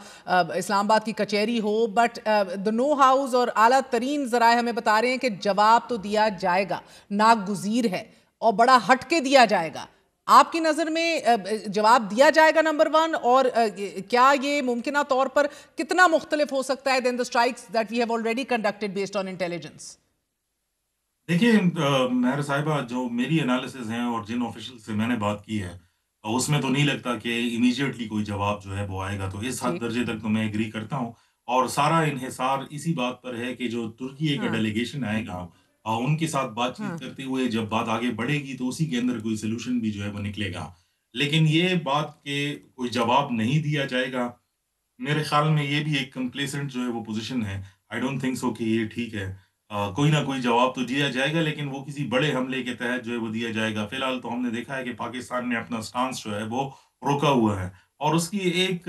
S2: اسلام آباد کی کچہری ہو، بٹ دا نو ہاؤس اور اعلیٰ ترین ذرائع ہمیں بتا رہے ہیں کہ جواب تو دیا جائے گا، ناگزیر ہے، اور بڑا ہٹ کے دیا جائے گا. آپ کی نظر میں جواب دیا جائے گا نمبر 1، اور کیا یہ ممکنہ طور پر کتنا مختلف ہو سکتا ہے then the strikes that we have already conducted based on intelligence?
S4: دیکھیے مہر صاحبہ، جو میری انالیسز ہیں اور جن آفیشل سے میں نے بات کی ہے، اس میں تو نہیں لگتا کہ امیجیٹلی کوئی جواب جو ہے وہ آئے گا. تو اس حد درجے تک تو میں ایگری کرتا ہوں، اور سارا انحصار اسی بات پر ہے کہ جو ترکی کا ڈیلیگیشن آئے گا उन के साथ बातचीत करते हुए जब बात आगे बढ़ेगी तो उसी के अंदर कोई सॉल्यूशन भी जो है वो निकलेगा। लेकिन ये बात के कोई जवाब नहीं दिया जाएगा, मेरे ख्याल में ये भी एक कंप्लेसेंट जो है वो पोजीशन है। आई डोंट थिंक सो कि ये ठीक है। कोई ना कोई जवाब तो दिया जाएगा, लेकिन वो किसी बड़े हमले के तहत जो है वो दिया जाएगा। फिलहाल तो हमने देखा है कि पाकिस्तान ने अपना स्टांस जो है वो रोका हुआ है, और उसकी एक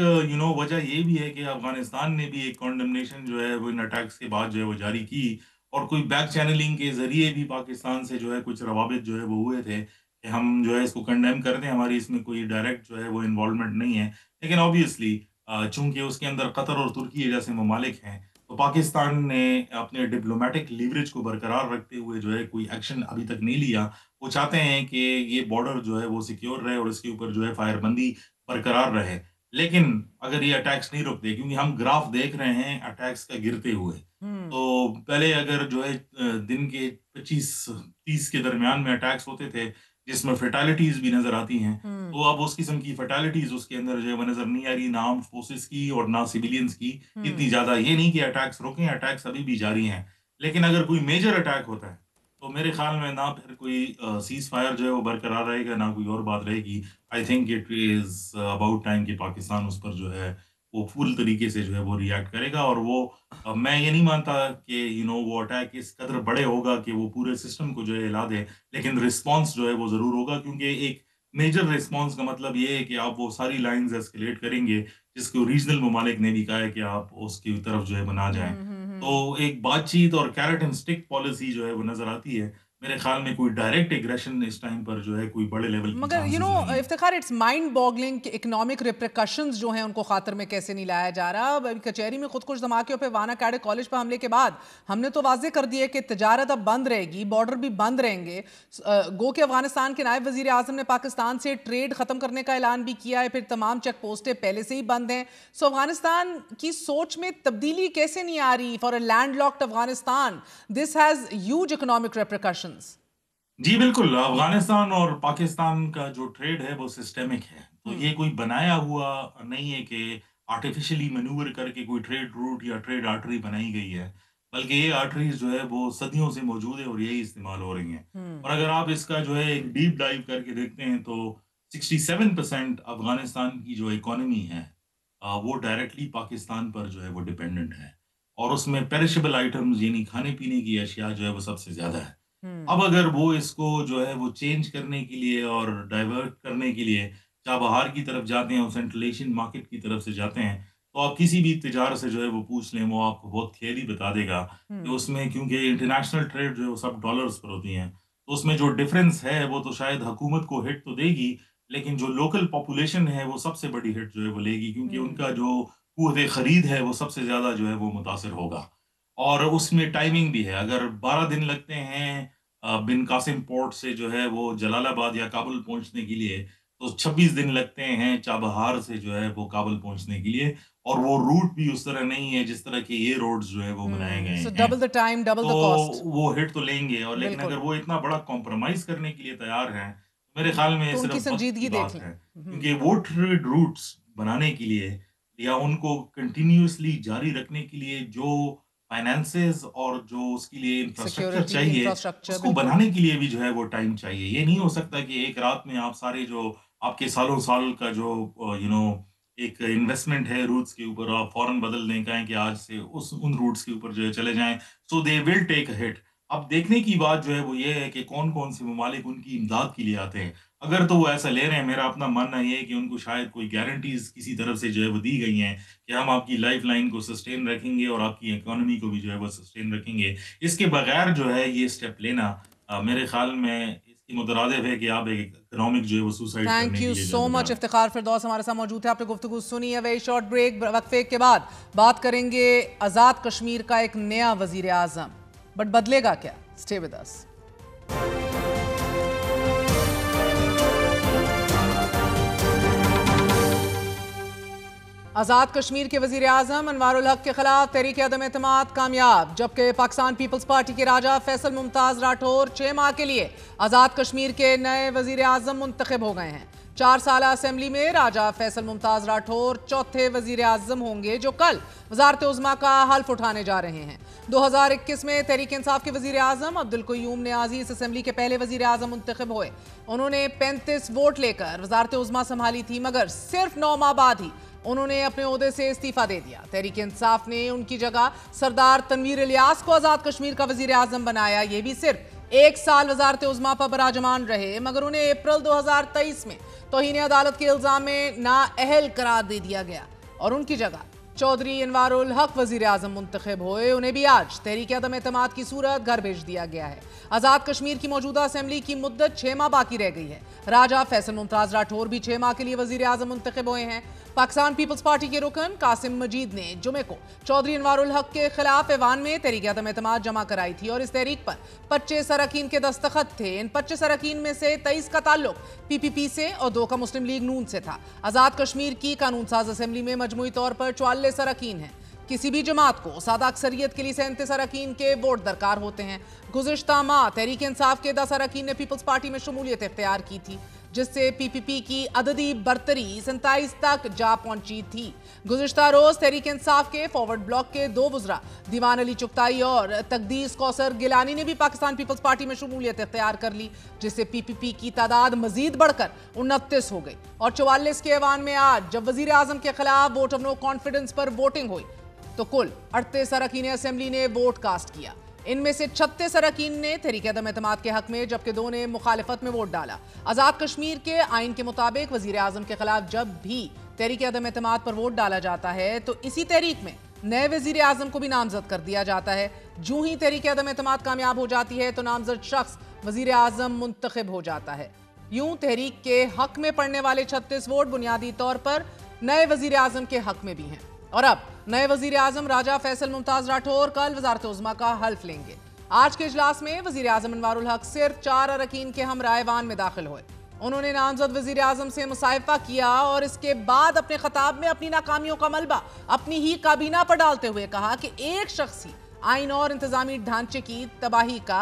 S4: वजह ये भी है कि अफगानिस्तान ने भी एक कॉन्डमनेशन जो है वो इन अटैक्स के बाद जो है वो जारी की, और कोई बैक चैनलिंग के जरिए भी पाकिस्तान से जो है कुछ रवाबित जो है वो हुए थे कि हम जो है इसको कंडेम कर दें, हमारी इसमें कोई डायरेक्ट जो है वो इन्वॉल्वमेंट नहीं है। लेकिन ऑब्वियसली चूंकि उसके अंदर कतर और तुर्की जैसे ममालिक हैं, तो पाकिस्तान ने अपने डिप्लोमेटिक लीवरेज को बरकरार रखते हुए जो है कोई एक्शन अभी तक नहीं लिया। वो चाहते हैं कि ये बॉर्डर जो है वो सिक्योर रहे और इसके ऊपर जो है फायरबंदी बरकरार रहे। लेकिन अगर ये अटैक्स नहीं रुकते, क्योंकि हम ग्राफ देख रहे हैं अटैक्स का गिरते हुए, तो पहले अगर जो है दिन के 25-30 के दरमियान में अटैक्स होते थे जिसमें फेटालिटीज भी नजर आती हैं, तो अब उस किस्म की फेटालिटीज उसके अंदर जो है वो नजर नहीं आ रही, ना आर्म्ड फोर्सेस की और ना सिविलियंस की इतनी ज्यादा। ये नहीं कि अटैक्स रुके, अटैक्स अभी भी जारी हैं। लेकिन अगर कोई मेजर अटैक होता है तो मेरे ख्याल में ना फिर कोई सीज फायर जो है वो बरकरार रहेगा, ना कोई और बात रहेगी। I think it is about time कि पाकिस्तान उस पर जो है वो फुल तरीके से जो है वो रिएक्ट करेगा। और वो मैं ये नहीं मानता कि वो अटैक इस कदर बड़े होगा कि वो पूरे सिस्टम को जो है हिला दे, लेकिन रिस्पांस जो है वो जरूर होगा, क्योंकि एक मेजर रिस्पांस का मतलब ये है कि आप वो सारी लाइंस एस्केलेट करेंगे जिसको रीजनल ममालिक ने भी कहा है कि आप उसकी तरफ जो है बना जाएं। तो एक बातचीत और कैरेट एंड स्टिक पॉलिसी जो है वो नजर आती है। मेरे ख्याल में कोई डायरेक्ट एग्रेशन इस टाइम पर जो है कोई बड़े लेवल की
S2: मगर इफ्तिखार, इट्स माइंड बॉगलिंग कि इकोनॉमिक रिप्रिकॉशंस जो हैं उनको खातर में कैसे नहीं लाया जा रहा। अभी कचहरी में खुदकुश धमाके पे वाना कैडे कॉलेज पर हमले के बाद हमने तो वाजे कर दिया कि तजारत अब बंद रहेगी, बॉर्डर भी बंद रहेंगे। गो के अफगानिस्तान के नायब वजीर आजम ने पाकिस्तान से ट्रेड खत्म करने का ऐलान भी किया है, फिर तमाम चेक पोस्टें पहले से ही बंद हैं। सो अफगानिस्तान की सोच में तब्दीली कैसे नहीं आ रही? For a landlocked Afghanistan this has huge economic repercussions.
S4: जी बिल्कुल, अफगानिस्तान और पाकिस्तान का जो ट्रेड है वो सिस्टेमिक है, तो ये कोई बनाया हुआ नहीं है कि आर्टिफिशियली मैन्यूवर करके कोई ट्रेड रूट या ट्रेड आर्टरी बनाई गई है, बल्कि ये आर्टरीज जो है वो सदियों से मौजूद है और यही इस्तेमाल हो रही हैं। और अगर आप इसका जो है एक डीप डाइव करके देखते हैं तो 67% अफगानिस्तान की जो इकोनॉमी है वो डायरेक्टली पाकिस्तान पर जो है वो डिपेंडेंट है, और उसमें पेरिशेबल आइटम्स यानी खाने पीने की अशिया जो है वो सबसे ज्यादा है। अब अगर वो इसको जो है वो चेंज करने के लिए और डाइवर्ट करने के लिए चाबहार की तरफ जाते हैं और सेंट्रल एशियन मार्केट की तरफ से जाते हैं, तो आप किसी भी तिजार से जो है वो पूछ लें, वो आपको बहुत क्लियरली बता देगा कि उसमें, क्योंकि इंटरनेशनल ट्रेड जो है वो सब डॉलर्स पर होती हैं, तो उसमें जो डिफरेंस है वो तो शायद हुकूमत को हिट तो देगी, लेकिन जो लोकल पॉपुलेशन है वो सबसे बड़ी हिट जो है वो लेगी, क्योंकि उनका जो कुव्वत खरीद है वो सबसे ज्यादा जो है वो मुतासिर होगा। और उसमें टाइमिंग भी है, अगर 12 दिन लगते हैं बिन कासिम पोर्ट से जो है वो जलालाबाद या काबुल पहुंचने के लिए, तो 26 दिन लगते हैं चाबहार से जो है वो काबुल पहुंचने के लिए, और वो रूट भी उस तरह नहीं है जिस तरह के ये रोड्स जो है वो बनाए गए हैं।
S2: Double the time, double the cost,
S4: वो हिट तो लेंगे, और लेकिन अगर वो इतना बड़ा कॉम्प्रोमाइज करने के लिए तैयार हैं, मेरे ख्याल में
S2: तो
S4: सिर्फ
S2: संजीदगी
S4: बात है, क्योंकि वो ट्रेड रूट्स बनाने के लिए या उनको कंटिन्यूअसली जारी रखने के लिए जो फाइनेंसेस और जो उसके लिए इंफ्रास्ट्रक्चर चाहिए, उसको बनाने के लिए भी जो है वो टाइम चाहिए। ये नहीं हो सकता कि एक रात में आप सारे जो आपके सालों साल का जो एक इन्वेस्टमेंट है रूट्स के ऊपर, आप फौरन बदल दें, कहें कि आज से उन रूट्स के ऊपर जो है चले जाएं, so they will take a hit. अब देखने की बात जो है वो ये है कि कौन कौन से ममालिक उनकी इमदाद के लिए आते हैं। अगर तो वो ऐसा ले रहे हैं, मेरा अपना मानना ये है कि उनको शायद कोई गारंटीज किसी तरफ से जो है वो दी गई हैं कि हम आपकी लाइफ लाइन को सस्टेन रखेंगे और आपकी इकोनॉमी को भी जो है वो सस्टेन रखेंगे। इसके बगैर जो है ये स्टेप लेना मेरे ख्याल में इसकी मुतरादिफ है कि आप एक इकोनॉमिक जो है वो सुसाइड करने के लिए।
S2: Thank you so much Iftikhar Firdous हमारे साथ मौजूद है, आपने गुफ्तगू सुनी है। वेरी शॉर्ट ब्रेक, वक्फे के बाद बात करेंगे आज़ाद कश्मीर का एक नया वजीर आज़म, बट बदलेगा क्या? Stay with us. Azad Kashmir के वजीर आज़म अनवारुल हक के खिलाफ तहरीक अदम एतमाद कामयाब, जबकि पाकिस्तान पीपल्स पार्टी के राजा फैसल मुमताज़ राठौर 6 माह के लिए आज़ाद कश्मीर के नए वजीर आज़म मुंतखब हो गए हैं। 4 साल असेंबली में राजा फैसल मुमताज राठौर चौथे वजीर आजम होंगे जो कल वजारत उज़्मा का हल्फ उठाने जा रहे हैं। 2021 में तहरीक इंसाफ के वजीर आजम अब्दुल क़य्यूम नियाज़ी इस असेंबली के पहले वजीर आजम मुंतखब हुए। उन्होंने 35 वोट लेकर वजारत उज़्मा संभाली थी, मगर सिर्फ 9 माह बाद ही उन्होंने अपने ओहदे से इस्तीफा दे दिया। तहरीक इंसाफ ने उनकी जगह सरदार तनवीर इलियास को आज़ाद कश्मीर का वजीर आजम बनाया। ये भी सिर्फ 1 साल वजारत उज़्मा पर बराजमान रहे, मगर उन्हें अप्रैल 2023 में तौहीन अदालत के इल्जाम में नाअहल करार दे दिया गया और उनकी जगह चौधरी अनवारुल हक वजीर आजम मुंतखब हुए। उन्हें भी आज तहरीक अदम एतमाद की सूरत घर भेज दिया गया है। आज़ाद कश्मीर की मौजूदा असेंबली की मुद्दत 6 माह बाकी रह गई है। राजा फैसल मुमताज राठौर भी 6 माह के लिए वजीर आजम मुंतखब हुए हैं। पाकिस्तान पीपल्स पार्टी के रुकन कासिम मजीद ने जुमे को चौधरी अनवारुल हक के खिलाफ ऐवान में तहरीक अदम एतमाद जमा कराई थी और इस तहरीक पर 25 अरकान के दस्तखत थे। इन 25 अरकान में से 23 का ताल्लुक PPP से और 2 का मुस्लिम लीग नून से था। आज़ाद कश्मीर की कानून साज असेंबली में मजमूई तौर पर 44 अरकान हैं। किसी भी जमात को सादा अक्सरियत के लिए 37 अरकान के वोट दरकार होते हैं। गुज़िश्ता माह तहरीक इंसाफ के 10 अरकान ने पीपल्स पार्टी में शमूलियत इख्तियार की थी, जिससे PPP की अददी बरतरी 27 तक जा पहुंची थी। गुज़िश्ता रोज तहरीक इंसाफ के फॉरवर्ड ब्लॉक के 2 वज़रा दीवान अली चुगताई और तकदीस कौसर गिलानी ने भी पाकिस्तान पीपल्स पार्टी में शमूलियत इख्तियार कर ली, जिससे PPP की तादाद मजीद बढ़कर 29 हो गई। और 44 के ऐवान में आज जब वजीर आजम के खिलाफ वोट ऑफ नो कॉन्फिडेंस पर वोटिंग हुई तो कुल 38 अरकान असेंबली ने वोट कास्ट किया। इनमें से 36 अरकान ने तहरीक अदम एतमाद के हक में, जबकि 2 ने मुखालिफत में वोट डाला। आज़ाद कश्मीर के आइन के मुताबिक वजीर आजम के खिलाफ जब भी तहरीक अदम एतमाद पर वोट डाला जाता है तो इसी तहरीक में नए वजीर आजम को भी नामजद कर दिया जाता है। जो ही तहरीक अदम एतमाद कामयाब हो जाती है तो नामजद शख्स वजीर आजम मुंतखब हो जाता है। यूं तहरीक के हक में पड़ने वाले 36 वोट बुनियादी तौर पर नए वजीर आजम के हक में भी हैं। और अब नए वजीर आजम राजा फैसल मुमताज राठौर कल वजारत उज़्मा का हल्फ लेंगे। आज के इजलास में वजीर आजम अनवारुल हक सिर्फ 4 अरकान के हम रायवान में दाखिल हुए। उन्होंने नामजद वजीर आजम से मुसाहिफा किया और इसके बाद अपने खिताब में अपनी नाकामियों का मलबा अपनी ही काबीना पर डालते हुए कहा कि एक शख्स ही आइन और इंतजामी ढांचे की तबाही का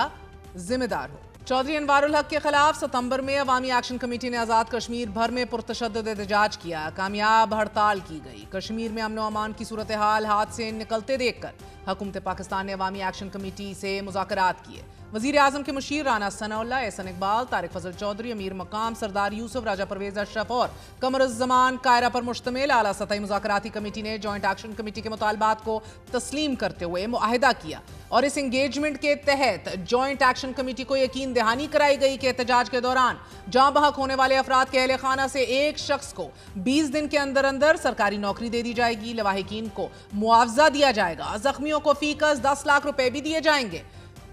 S2: जिम्मेदार हो। चौधरी अनवारुल हक के खिलाफ सितंबर में अवामी एक्शन कमेटी ने आज़ाद कश्मीर भर में पुरतशद्दुद एहतजाज किया। कामयाब हड़ताल की गई। कश्मीर में अमन व अमान की सूरत हाल हाथ से निकलते देखकर हुकूमत पाकिस्तान ने अवामी एक्शन कमेटी से मुज़ाकरात किए। वज़ीर आज़म के मुशीर राना सनाउल्लाह, एहसन इकबाल, तारिक फजल चौधरी, अमीर मकाम, सरदार यूसुफ, राजा परवेज अशरफ और कमरुज़्ज़मान कायरा पर मुश्तमिल आला सतही मुज़ाकराती कमेटी ने जॉइंट एक्शन कमेटी के मुतालबात को तस्लीम करते हुए मुआहिदा किया और इस इंगेजमेंट के तहत जॉइंट एक्शन कमेटी को यकीन दहानी कराई गई कि एहतजाज के दौरान जाँ बहक होने वाले अफराद के अहले खाना से एक शख्स को 20 दिन के अंदर अंदर सरकारी नौकरी दे दी जाएगी। लवाहिकीन को मुआवजा दिया जाएगा। जख्मियों को फीकस 10 लाख रुपए भी दिए जाएंगे।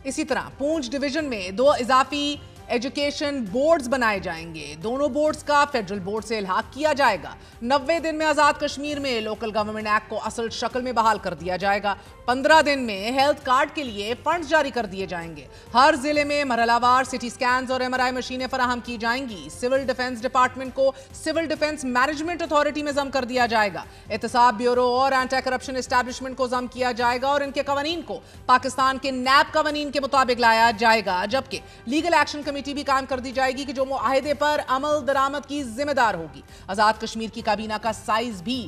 S2: इसी तरह पूंछ डिवीजन में 2 इजाफी एजुकेशन बोर्ड्स बनाए जाएंगे। दोनों बोर्ड्स का फेडरल बोर्ड से इल्हाक किया जाएगा। 90 दिन में आज़ाद कश्मीर में लोकल गवर्नमेंट एक्ट को असल शक्ल में बहाल कर दिया जाएगा। 15 दिन में हेल्थ कार्ड के लिए फंड्स जारी कर दिए जाएंगे। हर जिले में मरहलावार सिटी स्कैन्स और MRI मशीनें फराहम की जाएंगी। सिविल डिफेंस डिपार्टमेंट को सिविल डिफेंस मैनेजमेंट अथॉरिटी में जम कर दिया जाएगा। एहतसाब ब्यूरो और एंटी करप्शन एस्टैब्लिशमेंट को जम किया जाएगा और इनके कवानीन को पाकिस्तान के नैब कवानीन के मुताबिक लाया जाएगा। जबकि लीगल एक्शन कमेटी भी कायम कर दी जाएगी कि जो मुआहिदे पर अमल दरामद की जिम्मेदार होगी। आज़ाद कश्मीर की काबीना का साइज भी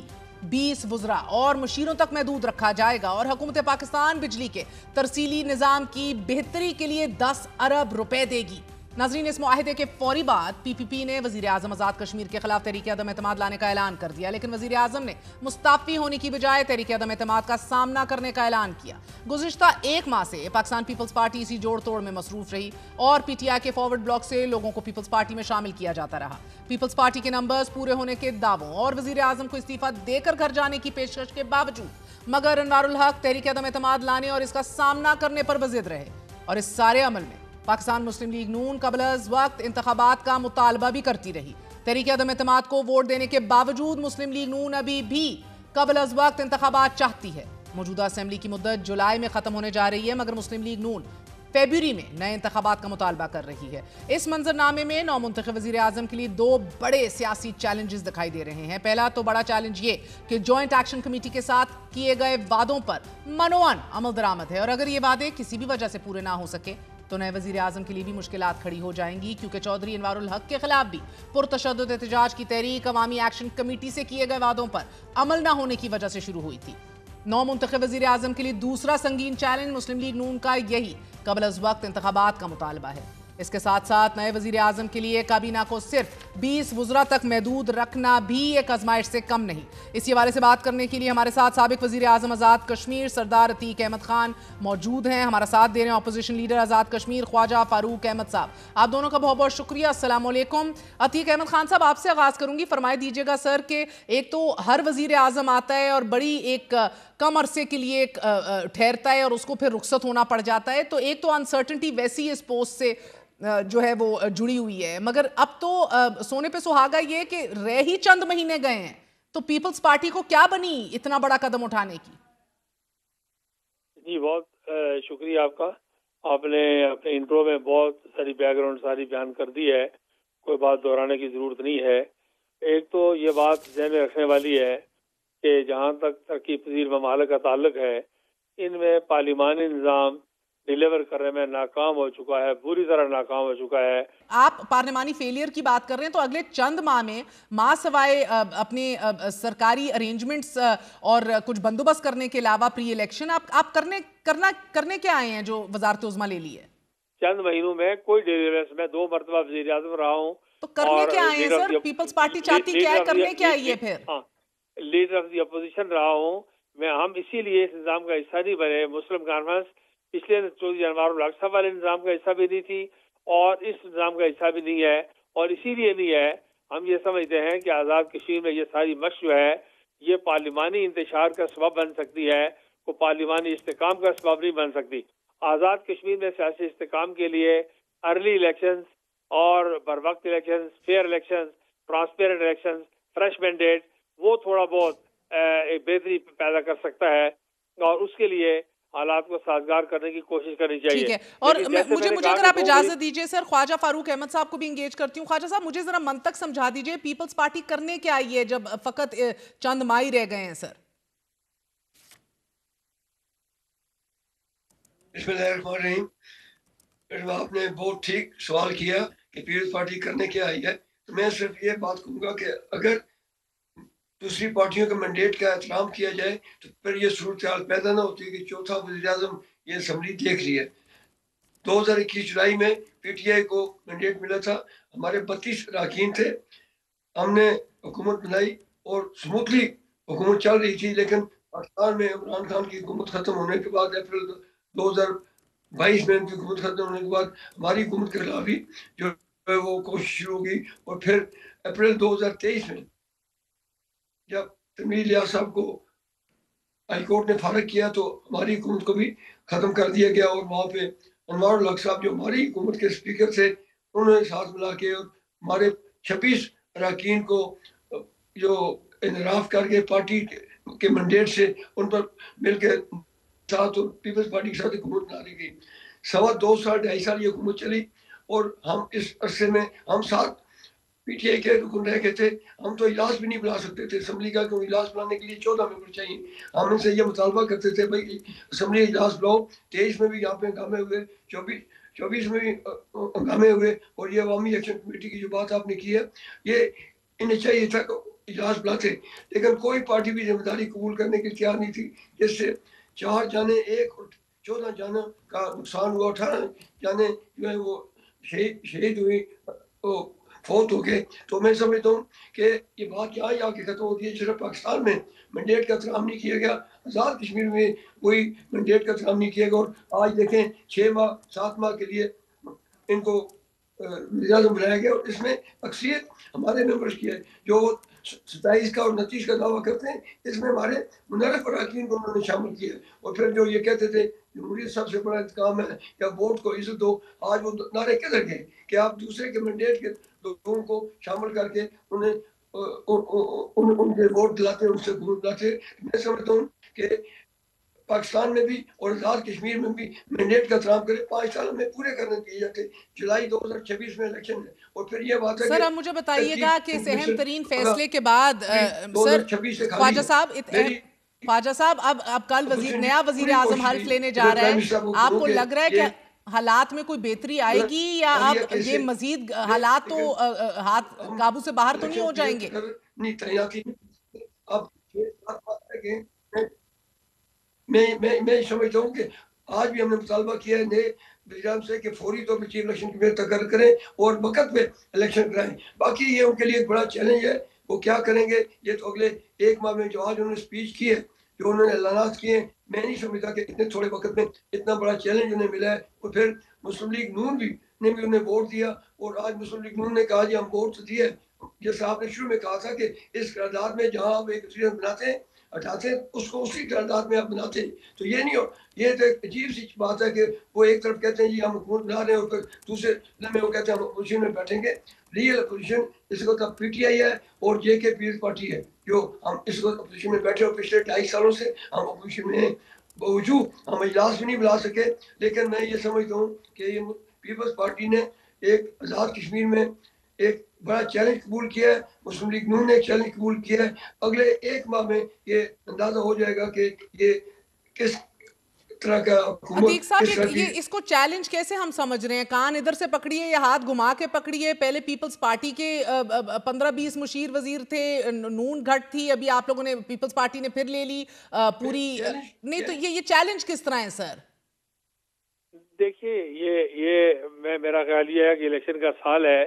S2: 20 वज़रा और मुशीरों तक महदूद रखा जाएगा और हुकूमत पाकिस्तान बिजली के तरसीली निज़ाम की बेहतरी के लिए 10 अरब रुपए देगी। नाज़रीन, इस मुआहिदे के फौरी बाद PPP ने वज़ीर आज़म आज़ाद कश्मीर के खिलाफ तहरीक अदम एतमाद लाने का ऐलान कर दिया, लेकिन वज़ीर आज़म ने मुस्ताफ़ी होने की बजाय तहरीक अदम एतमाद का सामना करने का ऐलान किया। गुज़िश्ता 1 माह से पाकिस्तान पीपल्स पार्टी इसी जोड़ तोड़ में मसरूफ रही और PTI के फॉरवर्ड ब्लॉक से लोगों को पीपल्स पार्टी में शामिल किया जाता रहा। पीपल्स पार्टी के नंबर्स पूरे होने के दावों और वज़ीर आज़म को इस्तीफा देकर घर जाने की पेशकश के बावजूद मगर अनवारुल हक तहरीक अदम एतमाद लाने और इसका सामना करने पर बज़िद रहे और इस सारे अमल में पाकिस्तान मुस्लिम लीग नून कबल अज़ वक्त इंतखाबात का मुतालबा भी करती रही। तहरीक अदम एतमाद को वोट देने के बावजूद मुस्लिम लीग नून अभी भी कबल अज़ वक्त इंतखाबात चाहती है। मौजूदा असेंबली की मुद्दत जुलाई में खत्म होने जा रही है, मगर मुस्लिम लीग नून फरवरी में नए इंतखाबात का मुतालबा कर रही है। इस मंजरनामे में नौमुंतखब वज़ीर आज़म के लिए 2 बड़े सियासी चैलेंजेस दिखाई दे रहे हैं। पहला तो बड़ा चैलेंज ये कि जॉइंट एक्शन कमेटी के साथ किए गए वादों पर मनोअन अमल दरामद है और अगर ये वादे किसी भी वजह से पूरे ना हो सके تو نئے وزیر اعظم کے لیے بھی مشکلات کھڑی ہو جائیں گی، کیونکہ چودھری انوار الحق کے خلاف بھی پرتشدد احتجاج کی تحریک عوامی ایکشن کمیٹی سے کیے گئے وعدوں پر عمل نہ ہونے کی وجہ سے شروع ہوئی تھی۔ نو منتخب وزیر اعظم کے لیے دوسرا سنگین چیلنج مسلم لیگ نون کا یہی قبل از وقت انتخابات کا مطالبہ ہے۔ اس کے ساتھ ساتھ نئے وزیر اعظم کے لیے کابینہ کو صرف 20 وزراء تک محدود رکھنا بھی ایک آزمائش سے کم نہیں۔ اسی حوالے سے بات کرنے کے لیے ہمارے ساتھ سابق وزیر اعظم آزاد کشمیر سردار عتیق احمد خان موجود ہیں، ہمارا ساتھ دے رہے ہیں اپوزیشن لیڈر آزاد کشمیر خواجہ فاروق احمد صاحب۔ آپ دونوں کا بہت بہت شکریہ۔ السلام علیکم۔ عتیق احمد خان صاحب، آپ سے آغاز کروں گی، فرمائے دیجیے گا سر کہ ایک تو ہر وزیر اعظم آتا ہے اور بڑی ایک کم عرصے کے لیے ٹھہرتا ہے اور اس کو پھر رخصت ہونا پڑ جاتا ہے، تو ایک تو انسرٹنٹی ویسی اس پوسٹ سے جو ہے وہ جڑی ہوئی ہے، مگر اب تو سونے پہ سہاگا یہ کہ رہ ہی چند مہینے گئے ہیں، تو پیپلز پارٹی کو کیا بنی اتنا بڑا قدم اٹھانے کی؟
S5: جی بہت شکریہ آپ کا۔ آپ نے اپنے انٹرو میں بہت ساری بیک گراؤنڈ ساری بیان کر دی ہے، کوئی بات دہرانے کی ضرورت نہیں ہے۔ ایک تو یہ بات ذہن میں رکھنے والی ہے کہ جہاں تک ترقی پذیر ممالک کا تعلق ہے، ان میں پارلیمانی نظام ڈیلیور کرنے میں ناکام ہو چکا ہے، بری طرح ناکام ہو چکا ہے۔
S2: آپ پارلیمانی فیلئر کی بات کر رہے ہیں، تو اگلے چند ماہ میں ماں سوائے اپنے سرکاری ارینجمنٹس اور کچھ بندوبست کرنے کے علاوہ پری الیکشن آپ کرنے کیا آئے ہیں جو وزارت عظمیٰ لے لی ہے؟
S5: چند مہینوں میں کوئی ڈیلیورنس، میں 2 مرتبہ وزیر اعظم رہا ہوں۔
S2: تو کرنے کیا آئے ہیں سر؟ پیپلز پارٹی چاہتی کیا ہے، کرنے کیا آئی ہے پھر؟
S5: ہاں، لیڈر آف دی اپوزیشن رہا ہوں میں۔ ہم اسی لیے اس نظام کا حصہ نہیں بنے۔ مسلم کانفرنس پچھلے چودھری انوار الحق صاحب والے نظام کا حصہ بھی نہیں تھی اور اس نظام کا حصہ بھی نہیں ہے، اور اسی لیے نہیں ہے ہم یہ سمجھتے ہیں کہ آزاد کشمیر میں یہ ساری مشق جو ہے یہ پارلیمانی انتشار کا سبب بن سکتی ہے، وہ پارلیمانی استحکام کا سبب نہیں بن سکتی۔ آزاد کشمیر میں سیاسی استحکام کے لیے ارلی الیکشنز اور بر وقت elections, fair elections, transparent elections, fresh mandate, وہ تھوڑا بہت ایک بہتری پیدا کر سکتا ہے، اور اس کے لیے حالات کو سازگار کرنے کی کوشش کرنی چاہیے۔
S2: ٹھیک ہے، اور مجھے اگر آپ اجازت دیجئے سر، خواجہ فاروق احمد صاحب کو بھی انگیج کرتی ہوں۔ خواجہ صاحب، مجھے ذرا منطق سمجھا دیجئے، پیپلز پارٹی کرنے کیا آئی ہے جب فقط چند ماہ ہی رہ گئے ہیں سر؟
S6: بسم اللہ الرحمن الرحیم۔ آپ نے بہت ٹھیک سوال کیا کہ پیپلز پارٹی کرنے کیا آئی ہے، تو میں صرف یہ بات کہوں گا کہ اگر دوسری پارٹیوں کے مینڈیٹ کا احترام کیا جائے تو پھر یہ صورتحال پیدا نہ ہوتی کہ چوتھا وزیر اعظم یہ اسمبلی دیکھ رہی ہے۔ 2021 جولائی میں پی ٹی آئی کو مینڈیٹ ملا تھا، ہمارے 32 اراکین تھے، ہم نے حکومت بنائی اور سموتھلی حکومت چل رہی تھی، لیکن پاکستان میں عمران خان کی حکومت ختم ہونے کے بعد اپریل 2022 میں ان کی حکومت ختم ہونے کے بعد ہماری حکومت کے خلاف ہی جو وہ کوشش شروع ہو گئی، اور پھر اپریل 2023 میں جب تنویر الیاس صاحب کو ہائی کورٹ نے فارغ کیا تو ہماری حکومت کو بھی ختم کر دیا گیا، اور وہاں پہ انوار الحق صاحب جو ہماری حکومت کے اسپیکر تھے انہوں نے ساتھ ملا کے اور ہمارے 26 اراکین کو جو انحراف کر کے پارٹی کے مینڈیٹ سے ان پر مل کے ساتھ اور پیپلز پارٹی کے ساتھ حکومت بنا لی گئی۔ 2.25 سال 2.5 سال یہ حکومت چلی، اور ہم اس عرصے میں ہم ساتھ پی ٹی آئی کے رکن رہ گئے تھے۔ ہم تو اجلاس بھی نہیں بلا سکتے تھے اسمبلی کا، کیونکہ اجلاس بلانے کے لیے 14 ممبر چاہیے۔ ہم ان سے یہ مطالبہ کرتے تھے بھائی اسمبلی اجلاس بلاؤ۔ 23 میں بھی یہاں پہ ہنگامے ہوئے، 24 میں بھی ہنگامے ہوئے، اور یہ عوامی ایکشن کمیٹی کی جو بات آپ نے کی ہے یہ انہیں چاہیے تھا کہ اجلاس بلاتے، لیکن کوئی پارٹی بھی ذمہ داری قبول کرنے کی تیار نہیں تھی، جس سے 4 جانیں 1 اور 14 جانوں کا نقصان ہوا، 18 جانیں جو ہے وہ شہید ہوئی، فوت ہو گئے۔ تو میں سمجھتا ہوں کہ یہ بات یہاں ہی آ کے ختم ہوتی ہے، صرف پاکستان میں مینڈیٹ کا احترام نہیں کیا گیا، آزاد کشمیر میں کوئی مینڈیٹ کا احترام نہیں کیا گیا، اور آج دیکھیں 6 ماہ 7 ماہ کے لیے ان کو وزیر اعظم بنایا گیا، اور اس میں اکثریت ہمارے ممبرس کی ہے جو 27 کا اور 29 کا دعویٰ کرتے ہیں، اس میں ہمارے منحرف اراکین کو انہوں نے شامل کیا، اور پھر جو یہ کہتے تھے جمہوریت سب سے بڑا انتقام ہے یا ووٹ کو عزت دو، آج وہ نعرے کدھر گئے کہ آپ دوسرے کے مینڈیٹ کے لوگوں کو شامل کر کے انہیں ان کے ووٹ دلاتے، ان سے حکومت دلاتے۔ میں سمجھتا ہوں کہ پاکستان میں بھی اور آزاد کشمیر میں بھی مینڈیٹ کا احترام کرے، 5 سال میں پورے کرنے دیے جاتے۔ جولائی 2026 میں الیکشن ہے، اور پھر یہ بات ہے
S2: سر اب مجھے بتائیے گا کہ اس اہم ترین فیصلے کے بعد سر خواجہ صاحب اب کل نیا وزیر اعظم حلف لینے جا رہا ہے، آپ کو لگ رہا ہے کہ हालात में कोई बेहतरी आएगी या अब ये मजीद हालात तो हाथ काबू से बाहर तो नहीं हो जाएंगे?
S6: नहीं, तैनाती अब मैं समझता हूँ कि आज भी हमने मुतालबा किया है नए वज़ीर से कि फौरी तौर पर चीफ इलेक्शन कमीशन तकर्र करें और वक्त पे इलेक्शन कराएं। बाकी ये उनके लिए एक बड़ा चैलेंज है, वो क्या करेंगे ये तो अगले एक माह में, जो आज उन्होंने स्पीच की है, जो उन्होंने ऐलानात किए, मैं नहीं समझता कि इतने थोड़े वक्त में इतना बड़ा चैलेंज उन्हें मिला है। और फिर मुस्लिम लीग नून ने भी उन्हें वोट दिया, और आज मुस्लिम लीग नून ने कहा जी हम वोट तो दिए, जैसे आपने शुरू में कहा था कि इस करारदाद में जहाँ आप एक बनाते हैं हटाते उसको उसी करारदाद में आप बनाते हैं, तो ये नहीं हो। ये तो एक अजीब सी बात है कि वो एक तरफ कहते हैं जी हम हुकूमत बना रहे हैं और दूसरे में वो कहते हैं हम अपोजिशन में बैठेंगे। रियल अपोजिशन इसको तब पीटीआई है और जेके पीपल्स पार्टी है, जो हम इसको अपोजिशन में बैठे और पिछले 2.5 सालों से हम अपोजिशन में हैं। बावजूद हम इजलास भी नहीं बुला सके, लेकिन मैं ये समझता हूँ कि ये पीपल्स पार्टी ने एक आज़ाद कश्मीर में एक बड़ा चैलेंज कबूल किया है, मुस्लिम लीग नून ने एक चैलेंज कबूल किया है। अगले एक माह में ये अंदाजा हो जाएगा कि ये किस तरह का
S2: अतीक साहब ये इसको चैलेंज कैसे हम समझ रहे हैं? कान इधर से पकड़िए या हाथ घुमा के पकड़िए। पहले पीपल्स पार्टी के 15-20 मुशीर वजीर थे, नून घट थी, अभी आप लोगों ने पीपल्स पार्टी ने फिर ले ली पूरी। नहीं तो ये चैलेंज किस तरह है सर?
S5: देखिए ये मेरा ख्याल ये है कि इलेक्शन का साल है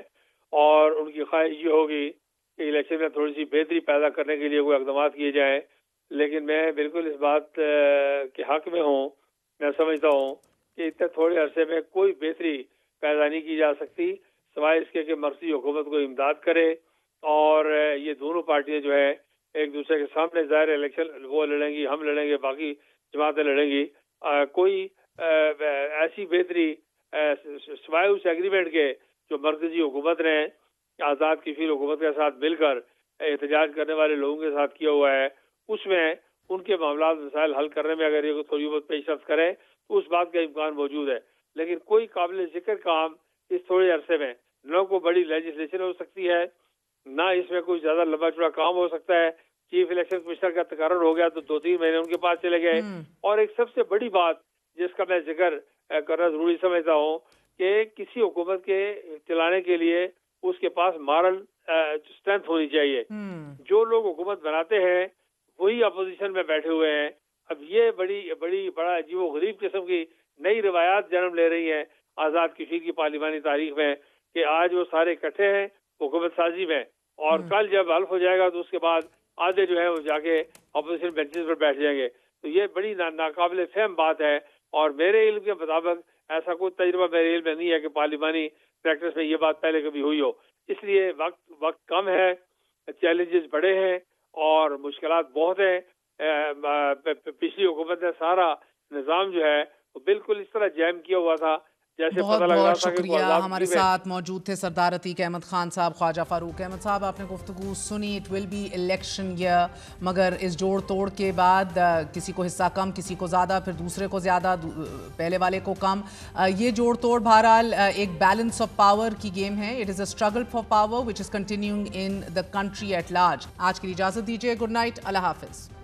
S5: और उनकी ख्वाहिश ये होगी कि इलेक्शन में थोड़ी सी बेहतरी पैदा करने के लिए कोई इक़दाम किए जाएं, लेकिन मैं बिल्कुल इस बात के हक में हूँ। मैं समझता हूँ कि इतने थोड़े अरसे में कोई बेहतरी पैदा नहीं की जा सकती सिवाय इसके कि मर्कज़ी हुकूमत को इमदाद करे, और ये दोनों पार्टियाँ जो है एक दूसरे के सामने ज़ाहिर इलेक्शन वो लड़ेंगी, हम लड़ेंगे, बाकी जमातें लड़ेंगी। कोई ऐसी बेहतरी सिवाय उस एग्रीमेंट के जो मरकजी हुकूमत ने आज़ाद कश्मीर हुकूमत के साथ मिलकर एहतजाज करने वाले लोगों के साथ किया हुआ है, उसमें उनके मामला मसाइल हल करने में अगर ये थोड़ी बहुत पेशरफ्त करें तो उस बात का इम्कान मौजूद है। लेकिन कोई काबिल जिक्र काम इस थोड़े अरसे में न कोई बड़ी लेजिस्लेशन हो सकती है, ना इसमें कोई ज़्यादा लंबा चौड़ा काम हो सकता है। चीफ इलेक्शन कमिश्नर का तकर्रर हो गया तो 2-3 महीने उनके पास चले गए। और एक सबसे बड़ी बात जिसका मैं जिक्र करना जरूरी समझता हूँ कि किसी हुकूमत के चलाने के लिए उसके पास मॉरल स्ट्रेंथ होनी चाहिए। जो लोग हुकूमत बनाते हैं वही अपोजिशन में बैठे हुए हैं। अब ये बड़ा अजीब गरीब किस्म की नई रिवायात जन्म ले रही हैं आज़ाद कश्मीर की पार्लिमानी तारीख में कि आज वो सारे इकट्ठे हैं हुकूमत साजी में, और कल जब हल्फ हो जाएगा तो उसके बाद आधे जो है वो जाके अपोजिशन बेंचेस पर बैठ जाएंगे। तो ये बड़ी नाकाबिल फहम बात है, और मेरे इल्म के मुताबिक ऐसा कोई तजुर्बा मेरे इल्म में नहीं है कि पार्लिमानी प्रैक्टिस में ये बात पहले कभी हुई हो। इसलिए वक्त कम है, चैलेंजेस बड़े हैं और मुश्किलात बहुत हैं। पिछली हुकूमत ने सारा निज़ाम जो है वो बिल्कुल इस तरह जैम किया हुआ था जैसे पता लग रहा था।
S2: शुक्रिया। हमारे साथ मौजूद थे सरदार अतीक अहमद खान साहब, ख्वाजा फारूक अहमद साहब। आपने गुफ्तगू सुनी। It will be election year, मगर इस जोड़ तोड़ के बाद किसी को हिस्सा कम, किसी को ज़्यादा, फिर दूसरे को ज़्यादा, पहले वाले को कम। ये जोड़ तोड़ बहरहाल एक बैलेंस ऑफ पावर की गेम है। It is a struggle for power which is continuing in the country at large. आज की इजाज़त दीजिए। गुड नाइट, अल्लाह हाफिज़।